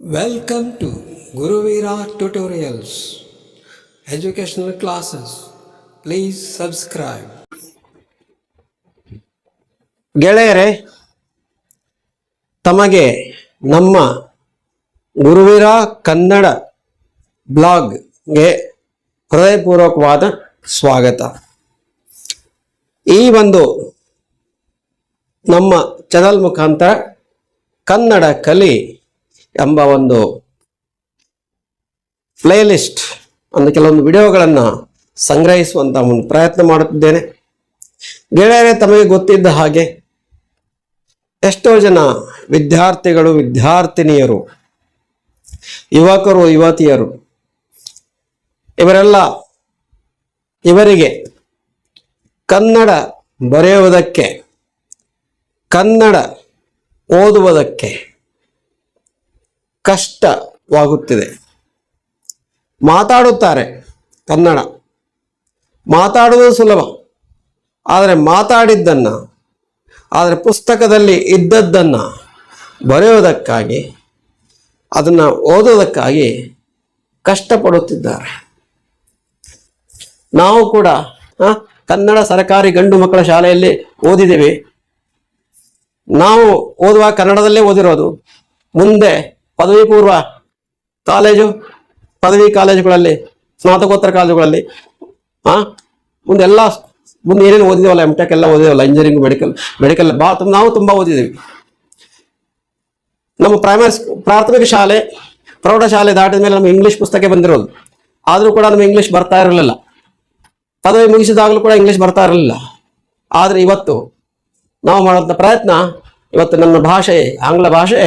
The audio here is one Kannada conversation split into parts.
Welcome to Guruvira Tutorials, educational classes. Please subscribe. ಗೆಳೆಯರೇ, ತಮಗೆ ನಮ್ಮ ಗುರುವೀರ ಕನ್ನಡ ಬ್ಲಾಗ್ಗೆ ಹೃದಯಪೂರ್ವಕವಾದ ಸ್ವಾಗತ. ಈ ಒಂದು ನಮ್ಮ ಚಾನಲ್ ಮುಖಾಂತರ ಕನ್ನಡ ಕಲಿ ಎಂಬ ಒಂದು ಪ್ಲೇಲಿಸ್ಟ್ ಒಂದು ಕೆಲವೊಂದು ವಿಡಿಯೋಗಳನ್ನು ಸಂಗ್ರಹಿಸುವಂತ ಒಂದು ಪ್ರಯತ್ನ ಮಾಡುತ್ತಿದ್ದೇನೆ. ಗೆಳೆಯರೇ, ತಮಗೆ ಗೊತ್ತಿದ್ದ ಹಾಗೆ ಎಷ್ಟೋ ಜನ ವಿದ್ಯಾರ್ಥಿಗಳು, ವಿದ್ಯಾರ್ಥಿನಿಯರು, ಯುವಕರು, ಯುವತಿಯರು ಇವರಿಗೆ ಕನ್ನಡ ಬರೆಯುವುದಕ್ಕೆ, ಕನ್ನಡ ಓದುವುದಕ್ಕೆ ಕಷ್ಟವಾಗುತ್ತಿದೆ. ಮಾತಾಡುತ್ತಾರೆ ಕನ್ನಡ, ಮಾತಾಡುವುದು ಸುಲಭ, ಆದರೆ ಮಾತಾಡಿದ್ದನ್ನು, ಆದರೆ ಪುಸ್ತಕದಲ್ಲಿ ಇದ್ದದ್ದನ್ನು ಬರೆಯುವುದಕ್ಕಾಗಿ, ಅದನ್ನು ಓದೋದಕ್ಕಾಗಿ ಕಷ್ಟಪಡುತ್ತಿದ್ದಾರೆ. ನಾವು ಕೂಡ ಕನ್ನಡ ಸರ್ಕಾರಿ ಗಂಡು ಮಕ್ಕಳ ಶಾಲೆಯಲ್ಲಿ ಓದಿದ್ದೇವೆ. ನಾವು ಓದುವಾಗ ಕನ್ನಡದಲ್ಲೇ ಓದಿರೋದು. ಮುಂದೆ ಪದವಿ ಪೂರ್ವ ಕಾಲೇಜು, ಪದವಿ ಕಾಲೇಜುಗಳಲ್ಲಿ, ಸ್ನಾತಕೋತ್ತರ ಕಾಲೇಜುಗಳಲ್ಲಿ ಮುಂದೆ ಏನೇನು ಓದಿದೇವಲ್ಲ, MTech ಎಲ್ಲ ಓದಿದೇವಲ್ಲ, ಇಂಜಿನಿಯರಿಂಗ್, ಮೆಡಿಕಲ್ ನಾವು ತುಂಬ ಓದಿದ್ದೀವಿ. ನಮ್ಮ ಪ್ರಾಥಮಿಕ ಶಾಲೆ, ಪ್ರೌಢಶಾಲೆ ದಾಟಿದ ಮೇಲೆ ನಮ್ಗೆ ಇಂಗ್ಲೀಷ್ ಪುಸ್ತಕ ಬಂದಿರೋದು. ಆದರೂ ಕೂಡ ನಮಗೆ ಇಂಗ್ಲೀಷ್ ಬರ್ತಾ ಇರಲಿಲ್ಲ. ಪದವಿ ಮುಗಿಸಿದಾಗಲೂ ಕೂಡ ಇಂಗ್ಲೀಷ್ ಬರ್ತಾ ಇರಲಿಲ್ಲ. ಆದರೆ ಇವತ್ತು ನಾವು ಮಾಡೋಂಥ ಪ್ರಯತ್ನ, ಇವತ್ತು ನನ್ನ ಭಾಷೆ, ಆಂಗ್ಲ ಭಾಷೆ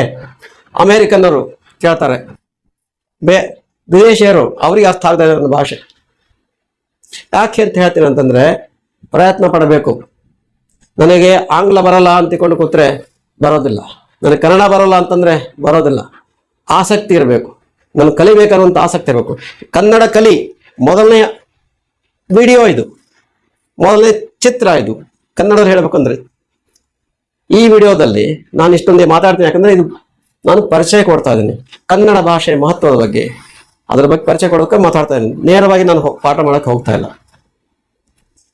ಅಮೇರಿಕನ್ನರು ಕೇಳ್ತಾರೆ, ವಿದೇಶಿಯರು, ಅವರಿಗೆ ಅರ್ಥ ಆಗ್ತಾ ಇದೆ ನನ್ನ ಭಾಷೆ. ಯಾಕೆ ಅಂತ ಹೇಳ್ತೀನಿ ಅಂತಂದ್ರೆ, ಪ್ರಯತ್ನ ಪಡಬೇಕು. ನನಗೆ ಆಂಗ್ಲ ಬರಲ್ಲ ಅಂತಿಕೊಂಡು ಕೂತ್ರೆ ಬರೋದಿಲ್ಲ, ನನಗೆ ಕನ್ನಡ ಬರೋಲ್ಲ ಅಂತಂದ್ರೆ ಬರೋದಿಲ್ಲ. ಆಸಕ್ತಿ ಇರಬೇಕು, ನಾನು ಕಲಿಬೇಕನ್ನುವಂಥ ಆಸಕ್ತಿ ಇರಬೇಕು. ಕನ್ನಡ ಕಲಿ ಮೊದಲನೇ ವಿಡಿಯೋ ಇದು, ಮೊದಲನೇ ಚಿತ್ರ ಇದು. ಕನ್ನಡದಲ್ಲಿ ಹೇಳಬೇಕಂದ್ರೆ ಈ ವಿಡಿಯೋದಲ್ಲಿ ನಾನು ಇಷ್ಟೊಂದೇ ಮಾತಾಡ್ತೀನಿ. ಯಾಕಂದ್ರೆ ಇದು ನಾನು ಪರಿಚಯ ಕೊಡ್ತಾ ಇದ್ದೀನಿ, ಕನ್ನಡ ಭಾಷೆ ಮಹತ್ವದ ಬಗ್ಗೆ, ಅದರ ಬಗ್ಗೆ ಪರಿಚಯ ಕೊಡೋಕೆ ಮಾತಾಡ್ತಾ ಇದ್ದೀನಿ. ನೇರವಾಗಿ ನಾನು ಪಾಠ ಮಾಡಕ್ಕೆ ಹೋಗ್ತಾ ಇಲ್ಲ.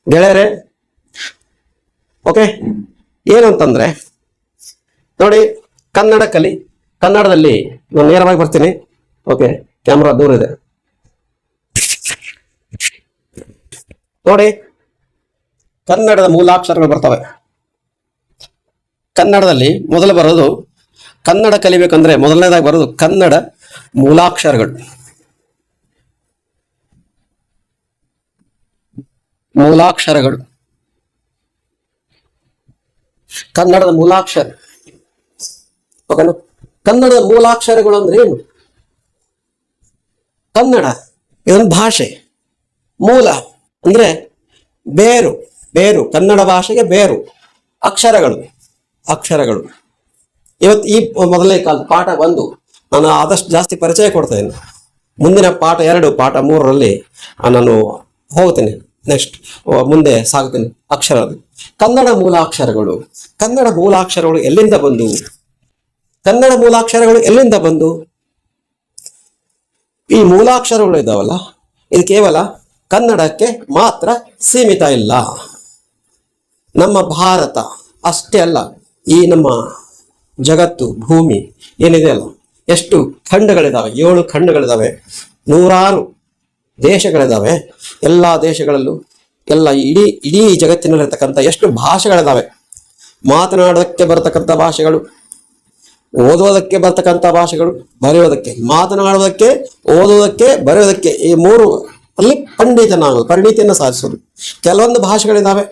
ಗೆಳೆಯರೇ, ಓಕೆ, ಏನು ಅಂತಂದ್ರೆ ನೋಡಿ, ಕನ್ನಡ ಕಲಿ, ಕನ್ನಡದಲ್ಲಿ ನಾನು ನೇರವಾಗಿ ಬರ್ತೀನಿ. ಓಕೆ, ಕ್ಯಾಮ್ರಾ ದೂರ ಇದೆ ನೋಡಿ. ಕನ್ನಡದ ಮೂಲಾಕ್ಷರಗಳು ಬರ್ತವೆ. ಕನ್ನಡದಲ್ಲಿ ಮೊದಲು ಬರೋದು, ಕನ್ನಡ ಕಲಿಬೇಕಂದ್ರೆ ಮೊದಲನೇದಾಗಿ ಬರೋದು ಕನ್ನಡ ಮೂಲಾಕ್ಷರಗಳು. ಮೂಲಾಕ್ಷರಗಳು, ಕನ್ನಡದ ಮೂಲಾಕ್ಷರ. ಓಕೆನಾ? ಕನ್ನಡದ ಮೂಲಾಕ್ಷರಗಳು ಅಂದ್ರೆ ಏನು? ಕನ್ನಡ ಇದೊಂದು ಭಾಷೆ. ಮೂಲ ಅಂದ್ರೆ ಬೇರು, ಬೇರು, ಕನ್ನಡ ಭಾಷೆಗೆ ಬೇರು. ಅಕ್ಷರಗಳು. ಇವತ್ತು ಈ ಮೊದಲನೇ ಪಾಠ 1 ನಾನು ಆದಷ್ಟು ಜಾಸ್ತಿ ಪರಿಚಯ ಕೊಡ್ತಾ ಇದ್ದೀನಿ. ಮುಂದಿನ ಪಾಠ 2, ಪಾಠ 3ರಲ್ಲಿ ನಾನು ಹೋಗ್ತೀನಿ, ನೆಕ್ಸ್ಟ್ ಮುಂದೆ ಸಾಗ್ತೀನಿ. ಕನ್ನಡ ಮೂಲಾಕ್ಷರಗಳು. ಕನ್ನಡ ಮೂಲಾಕ್ಷರಗಳು ಎಲ್ಲಿಂದ ಬಂದು? ಕನ್ನಡ ಮೂಲಾಕ್ಷರಗಳು ಎಲ್ಲಿಂದ ಬಂದು? ಈ ಮೂಲಾಕ್ಷರಗಳು ಇದ್ದಾವಲ್ಲ, ಇದು ಕೇವಲ ಕನ್ನಡಕ್ಕೆ ಮಾತ್ರ ಸೀಮಿತ ಇಲ್ಲ. ನಮ್ಮ ಭಾರತ ಅಷ್ಟೇ ಅಲ್ಲ, ಈ ನಮ್ಮ ಜಗತ್ತು, ಭೂಮಿ ಏನಿದೆ ಅಲ್ಲ, ಎಷ್ಟು ಖಂಡಗಳಿದಾವೆ, 7 ಖಂಡಗಳಿದಾವೆ, 100 ದೇಶಗಳಿದಾವೆ. ಎಲ್ಲ ದೇಶಗಳಲ್ಲೂ, ಎಲ್ಲ ಇಡೀ ಜಗತ್ತಿನಲ್ಲಿರ್ತಕ್ಕಂಥ ಎಷ್ಟು ಭಾಷೆಗಳಿದಾವೆ. ಮಾತನಾಡೋದಕ್ಕೆ ಬರತಕ್ಕಂಥ ಭಾಷೆಗಳು, ಓದೋದಕ್ಕೆ ಬರ್ತಕ್ಕಂಥ ಭಾಷೆಗಳು, ಬರೆಯೋದಕ್ಕೆ, ಮಾತನಾಡೋದಕ್ಕೆ, ಓದೋದಕ್ಕೆ, ಬರೆಯೋದಕ್ಕೆ, ಈ 3 ಅಲ್ಲಿ ಪರಿಣಿತಿಯನ್ನು ಸಾಧಿಸೋದು. ಕೆಲವೊಂದು ಭಾಷೆಗಳಿದಾವೆ,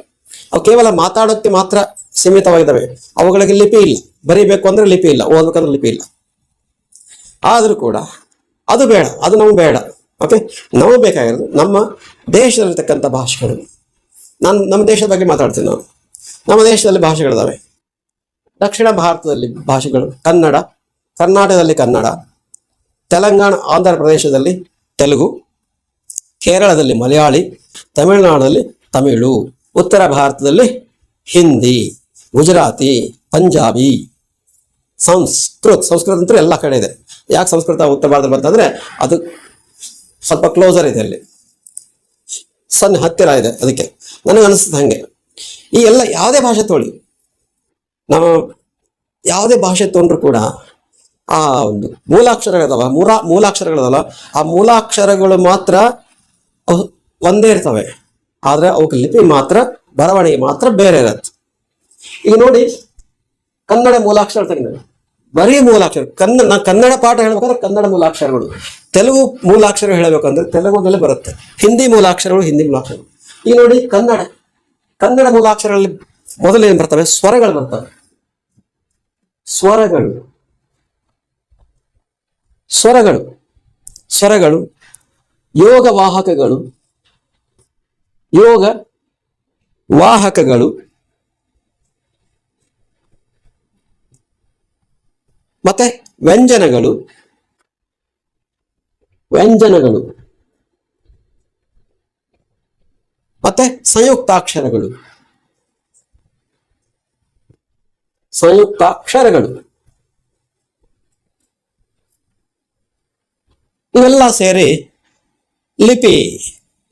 ಅವು ಕೇವಲ ಮಾತಾಡೋಕ್ಕೆ ಮಾತ್ರ ಸೀಮಿತವಾಗಿದ್ದಾವೆ. ಅವುಗಳಿಗೆ ಲಿಪಿ ಇಲ್ಲ. ಬರೀಬೇಕು ಅಂದ್ರೆ ಲಿಪಿ ಇಲ್ಲ, ಓದ್ಬೇಕಂದ್ರೆ ಲಿಪಿ ಇಲ್ಲ. ಆದರೂ ಕೂಡ ಅದು ಬೇಡ, ಅದು ನಮ್ಗೆ ಬೇಡ. ಓಕೆ, ನಮಗೆ ಬೇಕಾಗಿರೋದು ನಮ್ಮ ದೇಶದಲ್ಲಿರ್ತಕ್ಕಂಥ ಭಾಷೆಗಳು. ನಮ್ಮ ದೇಶದ ಬಗ್ಗೆ ಮಾತಾಡ್ತೀನಿ ನಾನು. ನಮ್ಮ ದೇಶದಲ್ಲಿ ಭಾಷೆಗಳಿದಾವೆ. ದಕ್ಷಿಣ ಭಾರತದಲ್ಲಿ ಭಾಷೆಗಳು ಕನ್ನಡ, ಕರ್ನಾಟಕದಲ್ಲಿ ಕನ್ನಡ, ತೆಲಂಗಾಣ, ಆಂಧ್ರ ಪ್ರದೇಶದಲ್ಲಿ ತೆಲುಗು, ಕೇರಳದಲ್ಲಿ ಮಲಯಾಳಿ, ತಮಿಳುನಾಡಲ್ಲಿ ತಮಿಳು, ಉತ್ತರ ಭಾರತದಲ್ಲಿ ಹಿಂದಿ, ಗುಜರಾತಿ, ಪಂಜಾಬಿ, ಸಂಸ್ಕೃತ ಅಂತೂ ಎಲ್ಲ ಕಡೆ ಇದೆ. ಯಾಕೆ ಸಂಸ್ಕೃತ ಉತ್ತರ ಭಾರತದಲ್ಲಿ ಬಂತಂದ್ರೆ ಅದು ಸ್ವಲ್ಪ ಕ್ಲೋಸರ್ ಇದೆ, ಅಲ್ಲಿ ಸಣ್ಣ ಹತ್ತಿರ ಇದೆ, ಅದಕ್ಕೆ ನನಗೆ ಅನಿಸ್ತದೆ ಹಾಗೆ. ಈ ಎಲ್ಲ ಯಾವುದೇ ಭಾಷೆ ತೊಗೊಳ್ಳಿ, ನಾವು ಯಾವುದೇ ಭಾಷೆ ತೊಗೊಂಡ್ರು ಕೂಡ ಆ ಒಂದು ಮೂಲಾಕ್ಷರಗಳದಾವ, ಮೂಲಾಕ್ಷರಗಳದಲ್ಲ, ಆ ಮೂಲಾಕ್ಷರಗಳು ಮಾತ್ರ ಒಂದೇ ಇರ್ತವೆ, ಆದರೆ ಅವಕ್ಕೆ ಲಿಪಿ ಮಾತ್ರ, ಬರವಣಿಗೆ ಮಾತ್ರ ಬೇರೆ ಇರತ್ತೆ. ಈಗ ನೋಡಿ, ಕನ್ನಡ ಮೂಲಾಕ್ಷರ ತೆಗೆದ ಬರೀ ಮೂಲಾಕ್ಷರ, ಕನ್ನಡ ಪಾಠ ಹೇಳ್ಬೇಕಂದ್ರೆ ಕನ್ನಡ ಮೂಲಾಕ್ಷರಗಳು, ತೆಲುಗು ಮೂಲಾಕ್ಷರ ಹೇಳಬೇಕಂದ್ರೆ ತೆಲುಗುದಲ್ಲಿ ಬರುತ್ತೆ, ಹಿಂದಿ ಮೂಲಾಕ್ಷರಗಳು ಹಿಂದಿ ಮೂಲಾಕ್ಷರಗಳು. ಈಗ ನೋಡಿ, ಕನ್ನಡ ಮೂಲಾಕ್ಷರಗಳಲ್ಲಿ ಮೊದಲೇನು ಬರ್ತವೆ? ಸ್ವರಗಳು ಬರ್ತವೆ. ಸ್ವರಗಳು ಯೋಗ ವಾಹಕಗಳು ಮತ್ತೆ ವ್ಯಂಜನಗಳು ಮತ್ತೆ ಸಂಯುಕ್ತಾಕ್ಷರಗಳು ಇವೆಲ್ಲ ಸೇರಿ ಲಿಪಿ,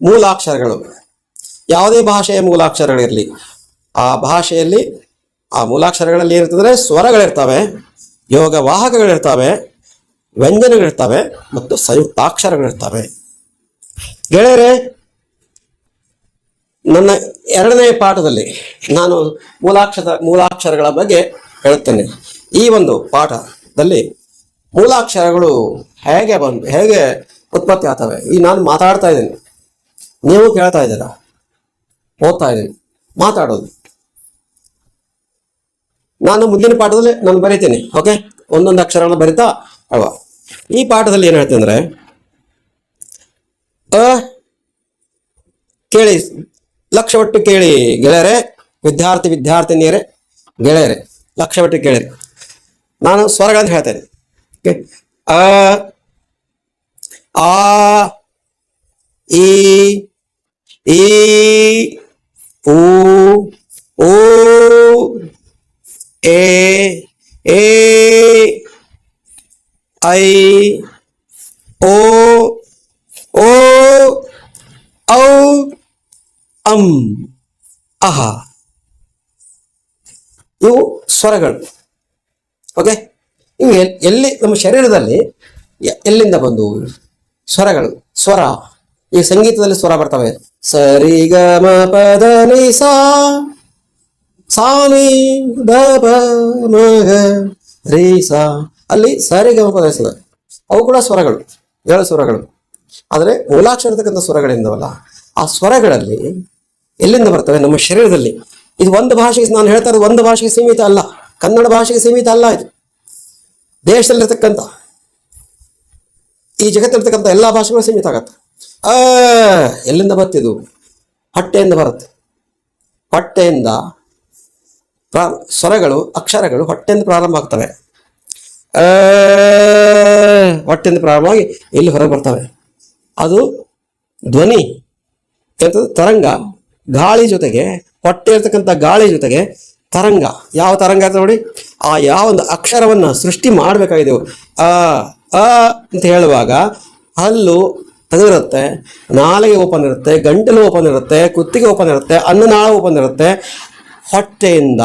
ಮೂಲಾಕ್ಷರಗಳು. ಯಾವುದೇ ಭಾಷೆಯ ಮೂಲಾಕ್ಷರಗಳಿರಲಿ, ಆ ಭಾಷೆಯಲ್ಲಿ ಆ ಮೂಲಾಕ್ಷರಗಳಲ್ಲಿ ಏನಿರ್ತಂದ್ರೆ ಸ್ವರಗಳಿರ್ತವೆ, ಯೋಗ ವಾಹಕಗಳಿರ್ತವೆ, ವ್ಯಂಜನಗಳಿರ್ತವೆ ಮತ್ತು ಸಂಯುಕ್ತಾಕ್ಷರಗಳಿರ್ತವೆ. ಗೆಳೆಯರೇ, ನನ್ನ 2ನೇ ಪಾಠದಲ್ಲಿ ನಾನು ಮೂಲಾಕ್ಷರಗಳ ಬಗ್ಗೆ ಹೇಳುತ್ತೇನೆ. ಈ ಒಂದು ಪಾಠದಲ್ಲಿ ಮೂಲಾಕ್ಷರಗಳು ಹೇಗೆ ಉತ್ಪತ್ತಿ ಆಗ್ತವೆ. ಈ ನಾನು ಮಾತಾಡ್ತಾ ಇದ್ದೀನಿ, ನೀವು ಕೇಳ್ತಾ ಇದ್ದೀರಾ, ಓದ್ತಾ ಇದ್ದೀನಿ, ಮಾತಾಡೋದು. ನಾನು ಮುಂದಿನ ಪಾಠದಲ್ಲಿ ನಾನು ಬರೀತೀನಿ, ಓಕೆ, ಒಂದೊಂದು ಅಕ್ಷರಗಳನ್ನ ಬರಿತಾ ಅಲ್ವಾ. ಈ ಪಾಠದಲ್ಲಿ ಏನು ಹೇಳ್ತೀನಿ ಅಂದ್ರೆ, ಕೇಳಿ, ಲಕ್ಷವಟ್ಟು ಕೇಳಿ ಗೆಳೆಯರೆ, ವಿದ್ಯಾರ್ಥಿನಿಯರೇ, ಗೆಳೆಯರೆ, ಲಕ್ಷವಟ್ಟು ಕೇಳಿರಿ. ನಾನು ಸ್ವರಗಳನ್ನು ಹೇಳ್ತೇನೆ. ಅ, ಆ, ಈ, ಉ, ಊ, ಎ, ಐ, ಓ, ಔ, ಅಹ. ಇವು ಸ್ವರಗಳು. ಓಕೆ, ಇವು ಎಲ್ಲಿ ನಮ್ಮ ಶರೀರದಲ್ಲಿ ಎಲ್ಲಿಂದ ಬಂದು ಸ್ವರಗಳು? ಸ್ವರ, ಈ ಸಂಗೀತದಲ್ಲಿ ಸ್ವರ ಬರ್ತವೆ. ಸರಿ ಗ ಮ ಪದ ನಿ ಸಾ, ಸಾ ನಿ ದ ಪ ಮ ಗ ರಿ ಸಾ, ಅಲ್ಲಿ ಸರಿ ಗ ಮ ಪದ ನಿ ಸಾ, ಅವು ಕೂಡ ಸ್ವರಗಳು, 7 ಸ್ವರಗಳು. ಆದರೆ ಮೂಲಾಕ್ಷರ ಇರತಕ್ಕಂಥ ಸ್ವರಗಳಿಂದವಲ್ಲ, ಆ ಸ್ವರಗಳಲ್ಲಿ ಎಲ್ಲಿಂದ ಬರ್ತವೆ? ನಮ್ಮ ಶರೀರದಲ್ಲಿ. ಇದು ಒಂದು ಭಾಷೆಗೆ, ನಾನು ಹೇಳ್ತಾ ಇರೋದು ಒಂದು ಭಾಷೆಗೆ ಸೀಮಿತ ಅಲ್ಲ, ಕನ್ನಡ ಭಾಷೆಗೆ ಸೀಮಿತ ಅಲ್ಲ. ಇದು ದೇಶದಲ್ಲಿರ್ತಕ್ಕಂಥ, ಈ ಜಗತ್ತಿರ್ತಕ್ಕಂಥ ಎಲ್ಲ ಭಾಷೆಗಳು ಸೀಮಿತ ಆಗತ್ತೆ. ಎಲ್ಲಿಂದ ಬರ್ತಿದ್ದು? ಹೊಟ್ಟೆಯಿಂದ ಬರುತ್ತೆ. ಹೊಟ್ಟೆಯಿಂದ ಸ್ವರಗಳು, ಅಕ್ಷರಗಳು ಹೊಟ್ಟೆಯಿಂದ ಪ್ರಾರಂಭ ಆಗ್ತವೆ. ಹೊಟ್ಟೆಯಿಂದ ಪ್ರಾರಂಭವಾಗಿ ಇಲ್ಲಿ ಹೊರಗೆ ಬರ್ತವೆ. ಅದು ಧ್ವನಿ ಎಂಥದ್ದು? ತರಂಗ. ಗಾಳಿ ಜೊತೆಗೆ, ಹೊಟ್ಟೆ ಇರ್ತಕ್ಕಂಥ ಗಾಳಿ ಜೊತೆಗೆ ತರಂಗ. ಯಾವ ತರಂಗ ಇರ್ತದೆ ನೋಡಿ, ಆ ಯಾವ ಒಂದು ಅಕ್ಷರವನ್ನು ಸೃಷ್ಟಿ ಮಾಡಬೇಕಾಗಿದೆವು. ಅಂತ ಹೇಳುವಾಗ ಹಲ್ಲು ತೆಗೆದಿರುತ್ತೆ, ನಾಲಿಗೆ ಓಪನ್ ಇರುತ್ತೆ, ಗಂಟಲು ಓಪನ್ ಇರುತ್ತೆ, ಕುತ್ತಿಗೆ ಓಪನ್ ಇರುತ್ತೆ, ಅನ್ನನಾಳ ಓಪನ್ ಇರುತ್ತೆ. ಹೊಟ್ಟೆಯಿಂದ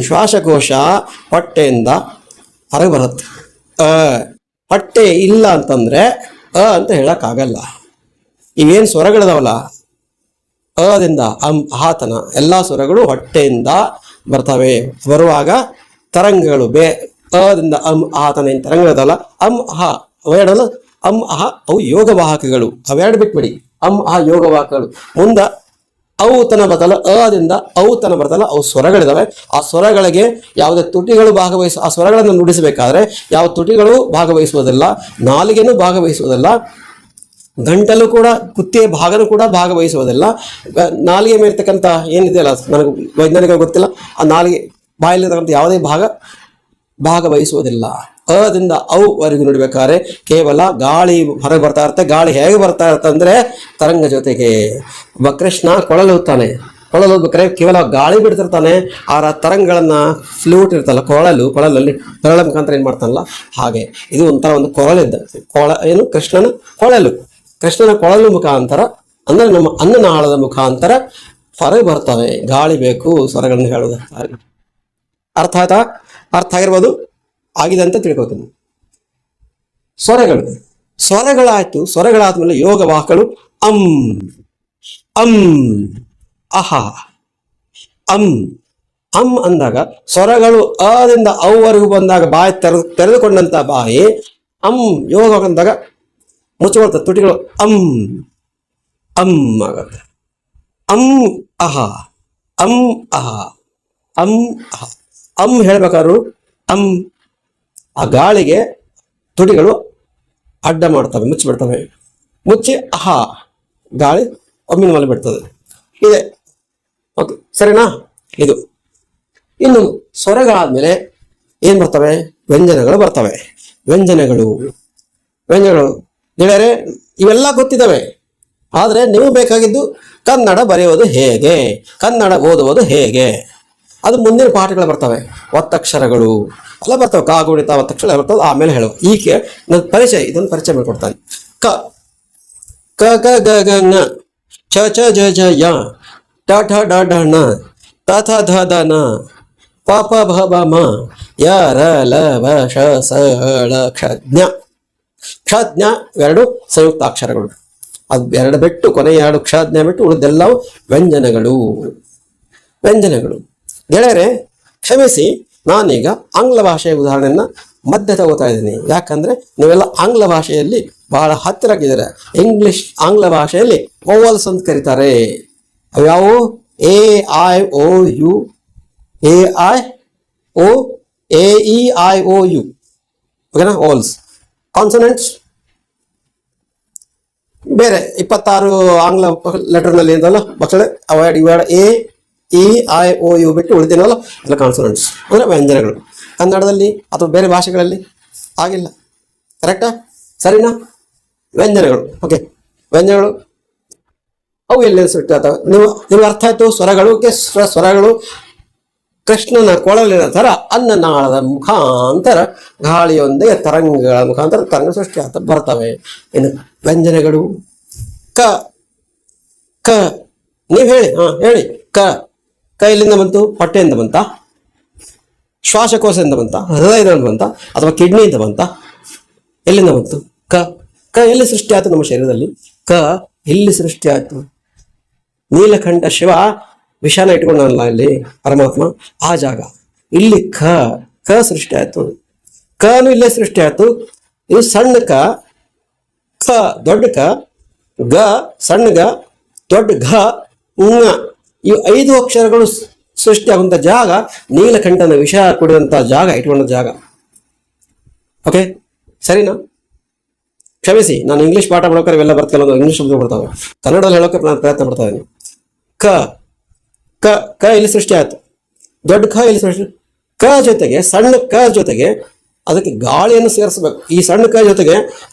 ಶ್ವಾಸಕೋಶ ಹೊಟ್ಟೆಯಿಂದ ಹೊರಗೆ ಬರುತ್ತೆ. ಹೊಟ್ಟೆ ಇಲ್ಲ ಅಂತಂದ್ರೆ ಅಂತ ಹೇಳಕ್ಕಾಗಲ್ಲ. ಇವೇನು ಸ್ವರಗಳಿದಾವಲ್ಲ, ಅದಿಂದ ಆತನ ಎಲ್ಲ ಸ್ವರಗಳು ಹೊಟ್ಟೆಯಿಂದ ಬರ್ತವೆ. ಬರುವಾಗ ತರಂಗಗಳು ಅದಿಂದ ಆತನ ತರಂಗಗಳದಲ್ಲ, ಅವೆರಡಲ್ಲ, ಅವು ಯೋಗವಾಹಕಗಳು. ಅವೆರಡು ಬಿಟ್ಬಿಡಿ, ಯೋಗವಾಹಕಗಳು. ಮುಂದೆ ಔತನ ಬರ್ತಲ್ಲ, ಅದಿಂದ ಔತನ ಬರ್ತಲ್ಲ, ಅವು ಸ್ವರಗಳಿದಾವೆ. ಆ ಸ್ವರಗಳಿಗೆ ಯಾವುದೇ ತುಟಿಗಳು ಆ ಸ್ವರಗಳನ್ನು ನುಡಿಸಬೇಕಾದ್ರೆ ಯಾವ ತುಟಿಗಳು ಭಾಗವಹಿಸುವುದಿಲ್ಲ, ನಾಲಿಗೆನೂ ಭಾಗವಹಿಸುವುದಿಲ್ಲ, ಗಂಟಲು ಕೂಡ, ಕುತ್ತಿಗೆ ಭಾಗನೂ ಕೂಡ ಭಾಗವಹಿಸುವುದಿಲ್ಲ. ನಾಲಿಗೆ ಮೇಲಿರ್ತಕ್ಕಂಥ ಏನಿದೆಯಲ್ಲ, ನನಗೆ ವೈಜ್ಞಾನಿಕ ಗೊತ್ತಿಲ್ಲ, ಆ ನಾಲಿಗೆ ಬಾಯಲ್ಲಿರ್ತಕ್ಕಂಥ ಯಾವುದೇ ಭಾಗವಹಿಸುವುದಿಲ್ಲ. ಅದಿಂದ ವರೆಗೂ ನುಡಿಬೇಕಾದ್ರೆ ಕೇವಲ ಗಾಳಿ ಹೊರಗೆ ಬರ್ತಾ ಇರುತ್ತೆ. ಗಾಳಿ ಹೇಗೆ ಬರ್ತಾ ಇರುತ್ತೆ ಅಂದರೆ ತರಂಗ ಜೊತೆಗೆ. ಒಬ್ಬ ಕೃಷ್ಣ ಕೊಳಲು ಊದ್ತಾನೆ, ಕೊಳಲು ಬೇಕಾದ್ರೆ ಕೇವಲ ಗಾಳಿ ಬಿಡ್ತಿರ್ತಾನೆ, ಆ ತರಂಗಗಳನ್ನ ಫ್ಲೂಟ್ ಇರ್ತಲ್ಲ, ಕೊಳಲಲ್ಲಿ ಬೆರಳ ಮುಖಾಂತರ ಏನ್ ಮಾಡ್ತಾನಲ್ಲ ಹಾಗೆ ಇದು ಒಂಥರ ಒಂದು ಕೊರಳಿದ್ದ ಏನು ಕೃಷ್ಣನ ಕೊಳಲು ಮುಖಾಂತರ ಅಂದ್ರೆ ನಮ್ಮ ಅನ್ನನಾಳದ ಮುಖಾಂತರ ಹೊರಗೆ ಬರ್ತವೆ. ಗಾಳಿ ಬೇಕು ಸ್ವರಗಳನ್ನು ಹೇಳುವುದು. ಅರ್ಥ ಆಯ್ತಾ? ಅರ್ಥ ಆಗಿರ್ಬೋದು, ಆಗಿದೆ ಅಂತ ತಿಳ್ಕೊತೀನಿ. ಸ್ವರಗಳಾಯ್ತು. ಸ್ವರಗಳಾದ್ಮೇಲೆ ಯೋಗ ವಾಹಕಗಳು ಅಂ ಅಂ ಅಹ ಅಂ ಅಂ ಅಂದಾಗ ಸ್ವರಗಳು ಅದಿಂದ ಅವರೆಗೂ ಬಂದಾಗ ಬಾಯಿ ತೆರೆದುಕೊಂಡಂತ ಬಾಯಿ ಅಂ. ಯೋಗ ಅಂದಾಗ ಮುಚ್ಚಿಕೊಳ್ತದೆ ತುಟಿಗಳು. ಅಂ ಅಂ ಆಗತ್ತೆ. ಅಂ ಅಹ ಅಂ ಅಹ ಅಂ ಅಹ. ಅಂ ಹೇಳ್ಬೇಕಾದ್ರು ಅಂ ಆ ಗಾಳಿಗೆ ತುಟಿಗಳು ಅಡ್ಡ ಮಾಡ್ತವೆ, ಮುಚ್ಚಿಬಿಡ್ತವೆ. ಮುಚ್ಚಿ ಅಹ ಗಾಳಿ ಒಮ್ಮಿನ ಮೇಲೆ ಬಿಡ್ತದೆ. ಇದೆ. ಓಕೆ, ಸರಿನಾ? ಇದು ಇನ್ನು ಸ್ವರಗಳಾದ್ಮೇಲೆ ಏನ್ ಬರ್ತವೆ? ವ್ಯಂಜನಗಳು ಬರ್ತವೆ. ವ್ಯಂಜನಗಳು ಗೆಳೆಯರೆ ಇವೆಲ್ಲ ಗೊತ್ತಿದ್ದಾವೆ. ಆದ್ರೆ ನೀವು ಬೇಕಾಗಿದ್ದು ಕನ್ನಡ ಬರೆಯುವುದು ಹೇಗೆ, ಕನ್ನಡ ಓದುವುದು ಹೇಗೆ, ಅದು ಮುಂದಿನ ಪಾಠಗಳು ಬರ್ತವೆ. ಒತ್ತಕ್ಷರಗಳು ಎಲ್ಲ ಬರ್ತವೆ, ಕಾಗುಣಿತ ಒತ್ತಕ್ಷರ ಬರ್ತವೆ. ಆಮೇಲೆ ಹೇಳುವ. ಈಕೆ ನನ್ನ ಪರಿಚಯ, ಇದನ್ನು ಪರಿಚಯ ಮಾಡಿಕೊಡ್ತಾನೆ. ಕ ಕ ಗ ಗ ಗ ನ ಚ ಚ ಜ ಜ ಯ ಟ ಠ ಡ ಡ ಣ ತ ಥ ಧ ದ ನ ಪ ಪ ಭ ಬ ಮ ಯ ರ ಲ ವ ಶ ಸ ಳ ಕ್ಷ ಜ್ಞ. ಕ್ಷಜ್ಞ ಎರಡು ಸಂಯುಕ್ತ ಅಕ್ಷರಗಳು. ಅದು ಎರಡು ಬಿಟ್ಟು ಕೊನೆಯ ಎರಡು ಕ್ಷಜ್ಞ ಬಿಟ್ಟು ಉಳಿದೆಲ್ಲವೂ ವ್ಯಂಜನಗಳು. ಗೆಳೆಯರೆ ಕ್ಷಮಿಸಿ, ನಾನೀಗ ಆಂಗ್ಲ ಭಾಷೆಯ ಉದಾಹರಣೆಯನ್ನ ಮಧ್ಯೆ ತಗೋತಾ ಇದ್ದೀನಿ. ಯಾಕಂದ್ರೆ ನೀವೆಲ್ಲ ಆಂಗ್ಲ ಭಾಷೆಯಲ್ಲಿ ಬಹಳ ಹತ್ತಿರಕ್ಕಿದ್ದಾರೆ. ಆಂಗ್ಲ ಭಾಷೆಯಲ್ಲಿ ವೋವಲ್ಸ್ ಅಂತ ಕರೀತಾರೆ. ಅವು A I O U, A I O, A E I O U, ಓಕೆನಾ? ವೋವಲ್ಸ್. ಕಾನ್ಸನೆಂಟ್ಸ್ ಬೇರೆ 26 ಆಂಗ್ಲ ಲೆಟರ್ನಲ್ಲಿ ಇದ್ದಲ್ಲ ಮಕ್ಕಳೇ, ಅವಾಯ್ಡ್ ಇವಾಯ್ಡ್ A E I O U ಬಿಟ್ಟು ಉಳಿದಿನಲ್ಲ ಎಲ್ಲ ಕಾನ್ಸನೆಂಟ್ಸ್ ಅಂದರೆ ವ್ಯಂಜನಗಳು. ಕನ್ನಡದಲ್ಲಿ ಅಥವಾ ಬೇರೆ ಭಾಷೆಗಳಲ್ಲಿ ಆಗಿಲ್ಲ. ಕರೆಕ್ಟಾ? ಸರಿನಾ? ವ್ಯಂಜನಗಳು. ಓಕೆ, ವ್ಯಂಜನಗಳು ಅವು ಎಲ್ಲಿ ಸುಟ್ಟಾತವೆ? ನೀವು ಅರ್ಥ ಆಯ್ತು. ಸ್ವರಗಳು ಕೃಷ್ಣನ ಕೊಳಲಿನ ಥರ ಅನ್ನನಾಳದ ಮುಖಾಂತರ ಗಾಳಿಯೊಂದಿಗೆ ತರಂಗಗಳ ಮುಖಾಂತರ ತರಂಗ ಸೃಷ್ಟಿ ಆಗ್ತಾ ಬರ್ತವೆ. ಇನ್ನು ವ್ಯಂಜನಗಳು ಕ ಕ ನೀವು ಹೇಳಿ. ಹೇಳಿ. ಕ ಇಲ್ಲಿಂದ ಬಂತು? ಹೊಟ್ಟೆಯಿಂದ ಬಂತ? ಶ್ವಾಸಕೋಶದಿಂದ ಬಂತ? ಹೃದಯದಿಂದ ಬಂತ? ಅಥವಾ ಕಿಡ್ನಿಯಿಂದ ಬಂತ? ಎಲ್ಲಿಂದ ಬಂತು? ಕ ಎಲ್ಲಿ ಸೃಷ್ಟಿ ಆಯ್ತು ನಮ್ಮ ಶರೀರದಲ್ಲಿ? ಕ ಎಲ್ಲಿ ಸೃಷ್ಟಿ ಆಯ್ತು? ನೀಲಕಂಠ ಶಿವ ವಿಷಾನ ಇಟ್ಕೊಂಡಲ್ಲ ಇಲ್ಲಿ ಪರಮಾತ್ಮ, ಆ ಜಾಗ ಇಲ್ಲಿ ಕ ಸೃಷ್ಟಿ ಆಯ್ತು. ಕನು ಇಲ್ಲೇ ಸೃಷ್ಟಿ ಆಯ್ತು. ಇದು ಸಣ್ಣ ಕ ದೊಡ್ಡ ಕ, ಗ ಸಣ್ಣ ಗ, ದೊಡ್ಡ ಘ, ಈ 5 ಅಕ್ಷರಗಳು ಸೃಷ್ಟಿಯಾಗುವಂತ ಜಾಗ ನೀಲಕಂಠನ ವಿಷ ಕುಡಿದಂತ ಜಾಗ, ಇಟ್ಕೊಂಡ ಜಾಗ. ಓಕೆ, ಸರಿನಾ? ಕ್ಷಮಿಸಿ, ನಾನು ಇಂಗ್ಲಿಷ್ ಪಾಠ ಮಾಡೋಕೆ ಇವೆಲ್ಲ ಬರ್ತಲ್ಲ, ಇಂಗ್ಲಿಷ್ ಶಬ್ದ ಬರ್ತಾವೆ. ಕನ್ನಡದಲ್ಲಿ ಹೇಳೋಕೆ ನಾನು ಪ್ರಯತ್ನ ಮಾಡ್ತಾ ಇದ್ದೀನಿ. ಕ ಇಲ್ಲಿ ಸೃಷ್ಟಿ ಆಯ್ತು. ದೊಡ್ಡ ಕ ಇಲ್ಲಿ ಸೃಷ್ಟಿ. ಕ ಜೊತೆಗೆ ಸಣ್ಣ ಕ ಜೊತೆಗೆ ಅದಕ್ಕೆ ಗಾಳಿಯನ್ನು ಸೇರಿಸಬೇಕು. ಈ ಸಣ್ಣ ಕ ಜೊತೆಗೆ